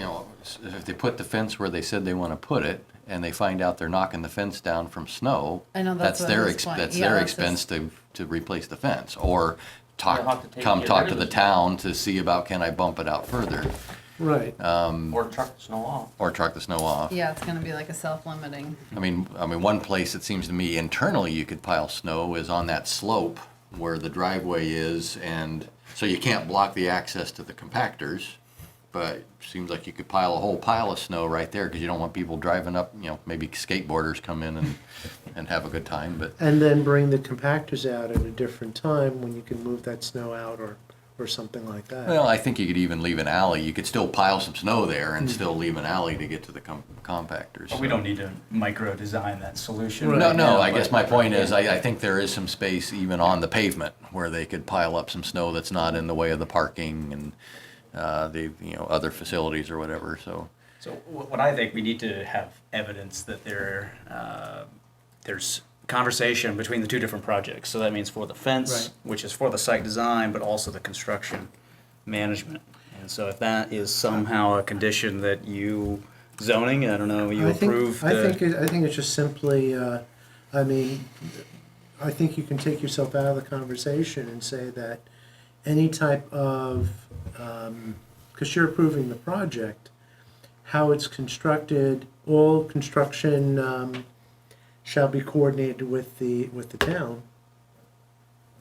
if they put the fence where they said they want to put it, and they find out they're knocking the fence down from snow, I know, that's what their his point- that's yeah, their that's his- expense to replace the fence, or They'll have to come get talk rid to of the it. town to see about, can I bump it out further, Right. Or truck the snow off. or truck the snow off. Yeah, it's gonna be like a self-limiting. I mean, one place it seems to me internally you could pile snow is on that slope where the driveway is, and so you can't block the access to the compactors. But it seems like you could pile a whole pile of snow right there because you don't want people driving up, maybe skateboarders come in and have a good time, but. And then bring the compactors out at a different time when you can move that snow out or something like that. Well, I think you could even leave an alley. You could still pile some snow there and still leave an alley to get to the compactors. But we don't need to micro-design that solution. Right. No, now, I but- guess my point is, I think there is some space even on the pavement where they could pile up some snow that's not in the way of the parking and the, other facilities or whatever, so. So what I think, we need to have evidence that there's conversation between the two different projects. So that means for the fence, Right. which is for the site design, but also the construction management. And so if that is somehow a condition that you zoning, I don't know, you approve I the. think it's just simply, I think you can take yourself out of the conversation and say that any type of, because you're approving the project, how it's constructed, all construction shall be coordinated with the town.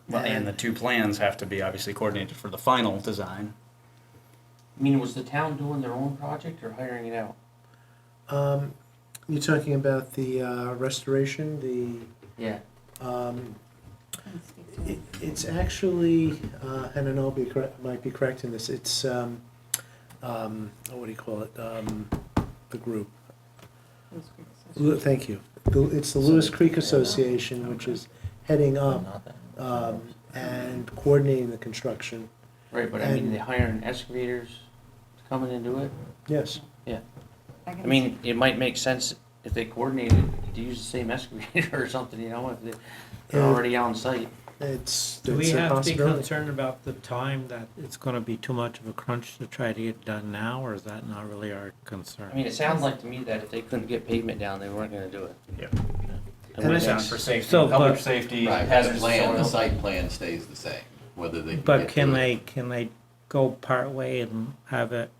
Well, and the two plans have to be obviously coordinated for the final design. I mean, was the town doing their own project or hiring it out? You're talking about the restoration, Yeah. It's actually, and I know might be correct in this, it's, what do you call it, the group. Thank you. It's the Lewis Creek Association, which is heading up and coordinating the construction. Right, but I mean, they hiring excavators to come in and do it? Yes. Yeah. I mean, it might make sense if they coordinated to use the same excavator or something, if they're already on site. Do we it's a have to be possibility. concerned about the time, that it's gonna be too much of a crunch to try to get done now, or is that not really our concern? I mean, it sounds like to me that if they couldn't get pavement down, they weren't gonna do it. Yeah. And And when I think- it's- For safety, So, public but- safety, Right, but hazardous the soil. site plan stays the same, whether they. But get can to it. they go part way and have it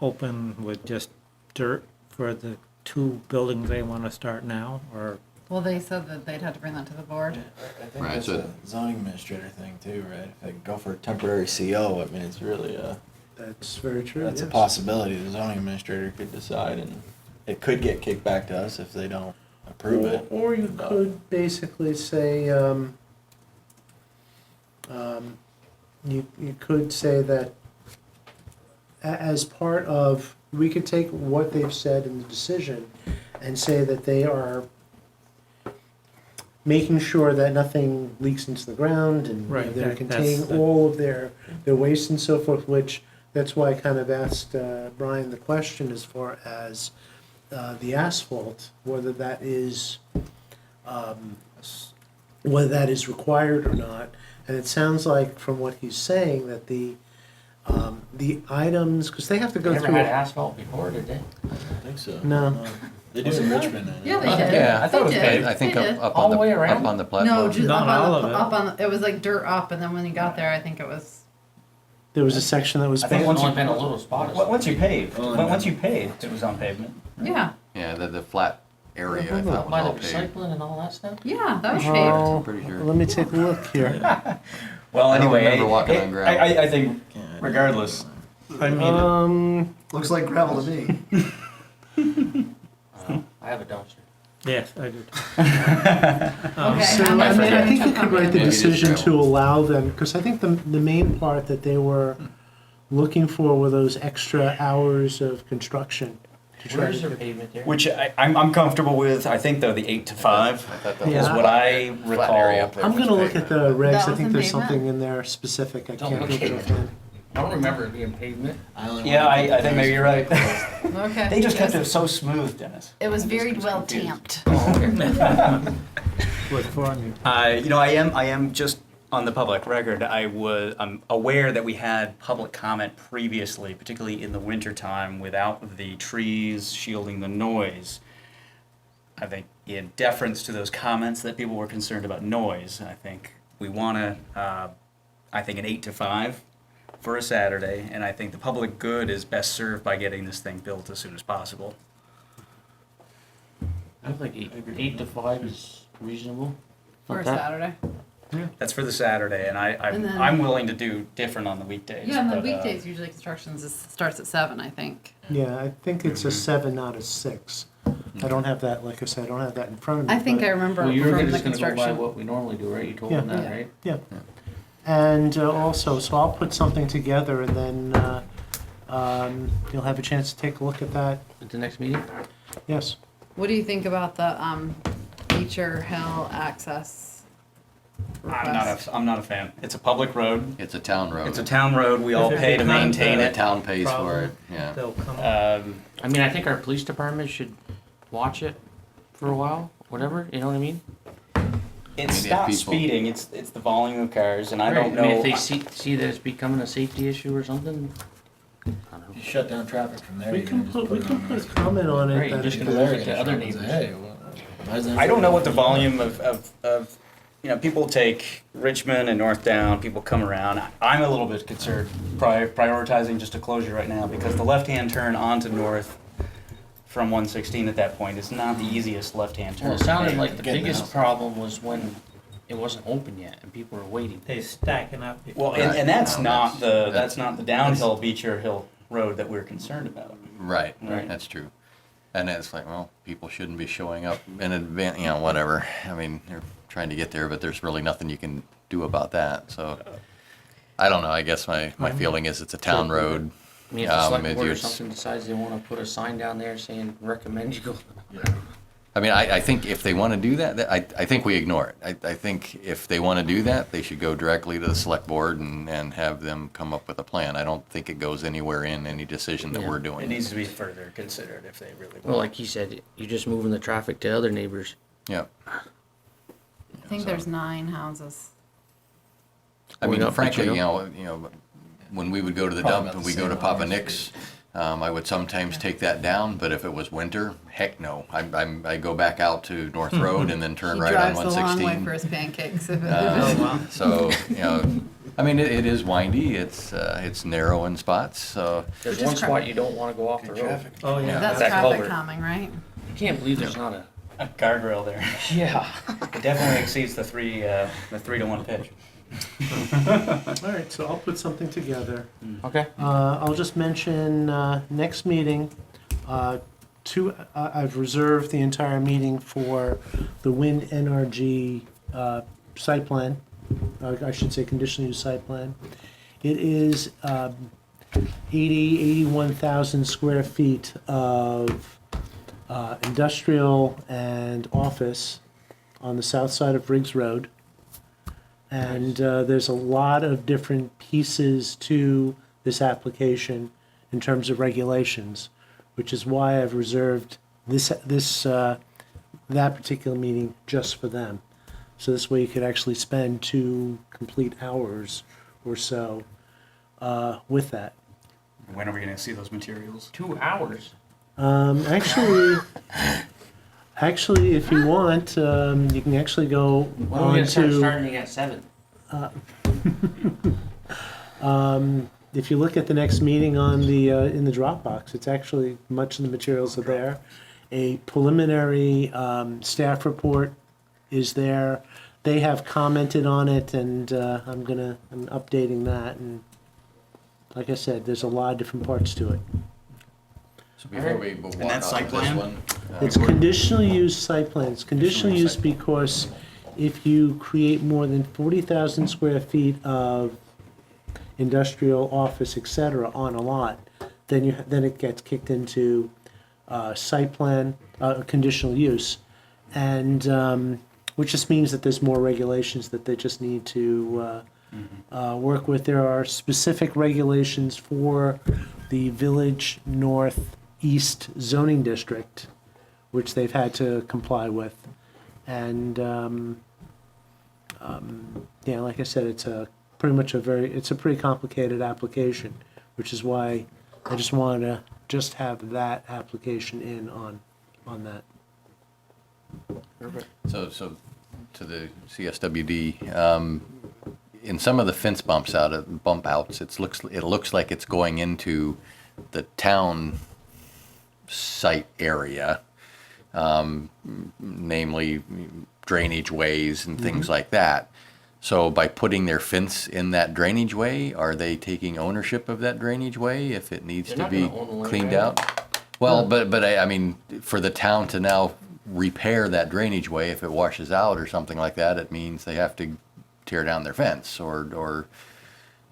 open with just dirt for the two buildings they wanna start now, or? Well, they said that they'd have to bring that to the board. I think Right, that's so- a zoning administrator thing too, right? If they go for a temporary CO, I mean, it's really That's very true, that's a yes. possibility. The zoning administrator could decide, and it could get kicked back to us if they don't approve it. Or you could basically say, you could say that as part of, we could take what they've said in the decision and say that they are making sure that nothing leaks into the ground and Right, they're that's containing the- all of their waste and so forth, which, that's why I kind of asked Brian the question as far as the asphalt, whether that is required or not. And it sounds like from what he's saying that the items, because they have to They go never through. had asphalt before, did they? I think so. No. They do in Richmond. Yeah, they did. Yeah, I thought it was They did. I think They did. up All on the way up around? on the platform. No, just Not up on all the, of it. up on, it was like dirt up, and then when you got there, I think it was, There was a section that was I think paved. once Only you- been a little spot. or Once you paved, Oh, once you paved, it was on pavement. yeah, Yeah, the flat area, I thought was By all the paved. recycling and all that stuff? yeah, that was Oh, paved. I'm pretty sure. Let me take a look here. Well, I don't anyway, remember walking on gravel. I think regardless, I mean, Looks like gravel to me. I have a dumpster. Yes, I do. Okay, So, I'm I mean, I think you forgetting. could write the Maybe it is decision gravel. to allow them, because I think the main part that they were looking for were those extra hours of construction. to try Where's to their get- pavement there? Which I'm comfortable with. I think though the 8 to 5 thought that Yeah. is was what I flat area up recall. there I'm was gonna look at pavement. the regs, That I was think in there's pavement? something in there specific, I Don't can't look think at of it. offhand. I don't remember it being pavement. I only Yeah, wanted to I think maybe you're right. Okay. They just kept it so smooth, Dennis. It was very well confused. tamped. Was for me. I am just on the public record. I'm aware that we had public comment previously, particularly in the wintertime, without the trees shielding the noise. I think in deference to those comments that people were concerned about noise, I think we want to, I think an 8 to 5 for a Saturday, and I think the public good is best served by getting this thing built as soon as possible. I think 8 to 5 is reasonable. For a Not that- Saturday. That's for the Saturday, and And then- I'm willing to do different on the weekdays. Yeah, and the but, weekdays, usually starts at 7, I think. Yeah, I think it's a 7, not a 6. I don't have that, like I said, I don't have that in front of me. I think but- I remember Well, you were from the just gonna go by construction. what we normally do, right? You told Yeah. them that, Yeah. right? Yeah. And also, so I'll put something together and then you'll have a chance to take a look at that. At the next meeting? Yes. What do you think about the Beecher Hill access request? I'm not a fan. It's a public road. It's a town road. It's a town road. We all If it pay to becomes maintain The it. town pays for Problem. it, yeah. They'll come. I mean, I think our police department should watch it for a while, whatever, you know what I mean? It's if not people- speeding. It's the volume of cars, and I don't Right, know. mean, if they see that it's becoming a safety issue or something, I don't know. You shut down traffic from there. We you can just put it on a the- comment on it. Right, you're that just it- gonna look at the other neighbors. Hey, why is that- I don't know what the volume of people take Richmond and North Down. People come around. I'm a little bit concerned prioritizing just a closure right now because the left-hand turn onto North from 116 at that point is not the easiest left-hand turn. Well, it sounded like the Getting biggest out. problem was when it wasn't open yet and people were waiting. They stacking up. Well, Right. and that's No, not that's- the downhill Beecher Hill Road that we're concerned about. Right, Right. that's true. And it's like, well, people shouldn't be showing up in advance, whatever. I mean, they're trying to get there, but there's really nothing you can do about that, so. I don't know, I guess my feeling is it's a town road. I mean, if the select it- board or it's- something decides they wanna put a sign down there saying recommend you go. I mean, I think if they want to do that, I think we ignore it. I think if they want to do that, they should go directly to the select board and have them come up with a plan. I don't think it goes anywhere in any decision that Yeah. we're It doing. needs to be further considered if they really want. Well, like he said, you're just moving the traffic to other neighbors. Yeah. I think there's 9 houses. I Well, mean, yeah, frankly, but when we would go to the Probably dump about and the we go to same Papa hours. Nick's, I would sometimes take that down, but if it was winter, heck no. I go back out to North Road and then turn He right on drives the long way 116. for his pancakes. So, I mean, it is windy, it's narrow in spots, so. There's Which is one crap. spot you don't wanna go off the road. Oh, yeah. That's That traffic culvert. calming, right? I can't believe there's not A guardrail there. Yeah. It definitely exceeds the 3-to-1 pitch. All right, so I'll put something together. Okay. I'll just mention, next meeting, I've reserved the entire meeting for the Wind NRG site plan, I should say conditional use site plan. It is 81,000 square feet of industrial and office on the south side of Riggs Road. And there's a lot of different pieces to this application in terms of regulations, which is why I've reserved that particular meeting just for them. So this way you could actually spend 2 complete hours or so with that. When are we going to see those materials? 2 hours. Actually, if you want, you can actually go When are we on gonna start to. starting at 7? If you look at the next meeting on the, in the Dropbox, it's actually, much of the materials are there. A preliminary staff report is there. They have commented on it, and I'm updating that. And like I said, there's a lot of different parts to it. So before we walk that off site of this plan? one, It's conditional use site plan. It's conditional use because if you create more than 40,000 square feet of industrial, office, et cetera, on a lot, then it gets kicked into site plan, conditional use. And, which just means that there's more regulations that they just need to work with. There are specific regulations for the Village Northeast zoning district, which they've had to comply with. And, yeah, like I said, it's a pretty complicated application, which is why I just wanted to just have that application in on that. So to the CSWD, in some of the fence bump outs, it looks like it's going into the town site area, namely drainage ways and things like that. So by putting their fence in that drainage way, are they taking ownership of that drainage way if it needs They're to not be gonna own the land, cleaned right? out? Well, but I mean, for the town to now repair that drainage way, if it washes out or something like that, it means they have to tear down their fence so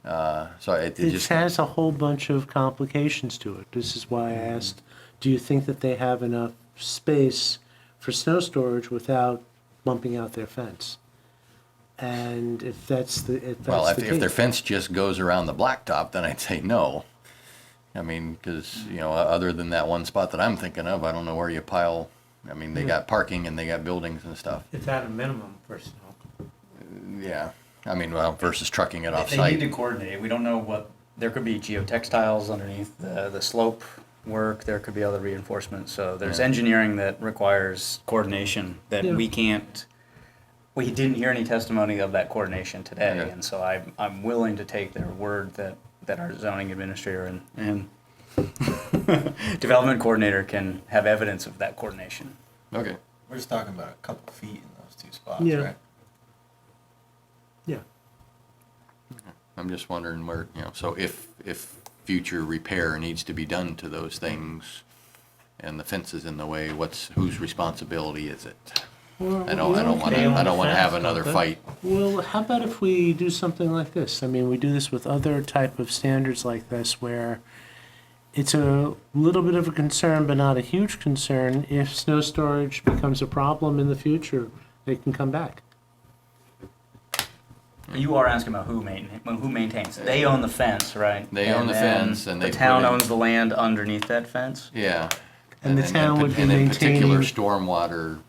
it It just. has a whole bunch of complications to it. This is why I asked, do you think that they have enough space for snow storage without bumping out their fence? And if that's the case. If their fence just goes around the blacktop, then I'd say no. I mean, because, other than that one spot that I'm thinking of, I don't know where you pile, I mean, they got parking and they got buildings and stuff. It's at a minimum for snow. Yeah, I mean, well, versus trucking it They need off-site. to coordinate. We don't know what, there could be geotextiles underneath the slope work, there could be other reinforcements. So there's Yeah. engineering that requires coordination that Yeah. we can't, we didn't hear any testimony of that coordination today. Okay. And so I'm willing to take their word that our zoning administrator and development coordinator can have evidence of that coordination. Okay. We're just talking about a couple feet in those two spots, Yeah. right? Yeah. I'm just wondering where, so if future repair needs to be done to those things and the fence is in the way, whose responsibility is it? I don't want to have another fight. Well, how about if we do something like this? I mean, we do this with other type of standards like this where it's a little bit of a concern, but not a huge concern. If snow storage becomes a problem in the future, they can come back. You are asking about who maintains. They own the fence, right? They own the then fence and they the town put in- owns the land underneath that fence. Yeah. And the town would be And in particular, maintaining. stormwater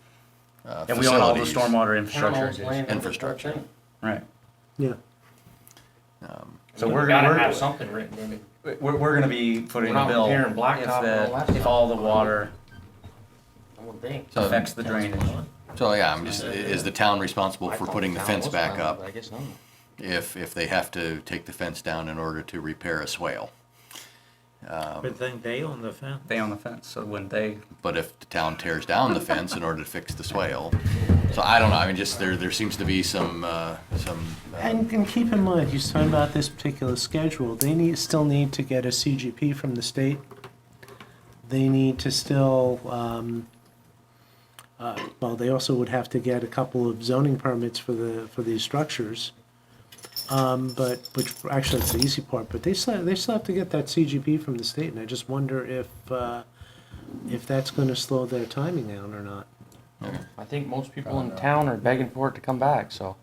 And we own all the facilities. stormwater Town owns infrastructure. land. Infrastructure. Right. Yeah. So We we're gotta gonna have something written in. We're gonna be putting We're a not bill repairing blacktop and all that if stuff. all the water I would think. So- affects the drainage. So, yeah, is the town responsible I for thought putting the town fence was back bound, up but I guess not. if they have to take the fence down in order to repair a swale? Good thing they own the fence. They own the fence, so when they, But if the town tears down the fence in order to fix the swale, so I don't know, I mean, just there seems to be some. And keep in mind, he's talking about this particular schedule. They still need to get a CGP from the state. They need to still, well, they also would have to get a couple of zoning permits for these structures. But, which, actually, it's the easy part, but they still have to get that CGP from the state, and I just wonder if that's gonna slow their timing down or not. I think most people in town are begging for it to come back, so,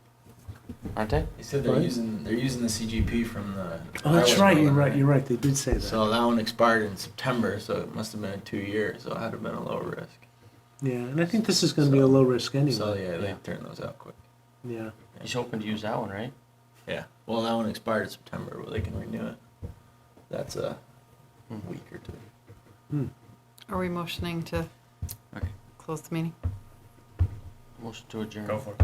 aren't they? They said they're Right. using the CGP from the. Oh, that's highway right, department. you're right, they did say that. So that one expired in September, so it must have been 2 years, so it had to have been a low risk. Yeah, and I think this is gonna be a low risk So anyway. yeah, they Yeah. turned those out quick. Yeah. He's hoping to use that one, right? Yeah. Well, that one expired in September, but they can renew it. That's a week or two. Are we motioning to Okay. close the meeting? Motion to adjourn. go for it.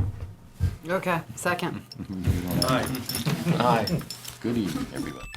Okay, second. Aye. Good evening, everybody.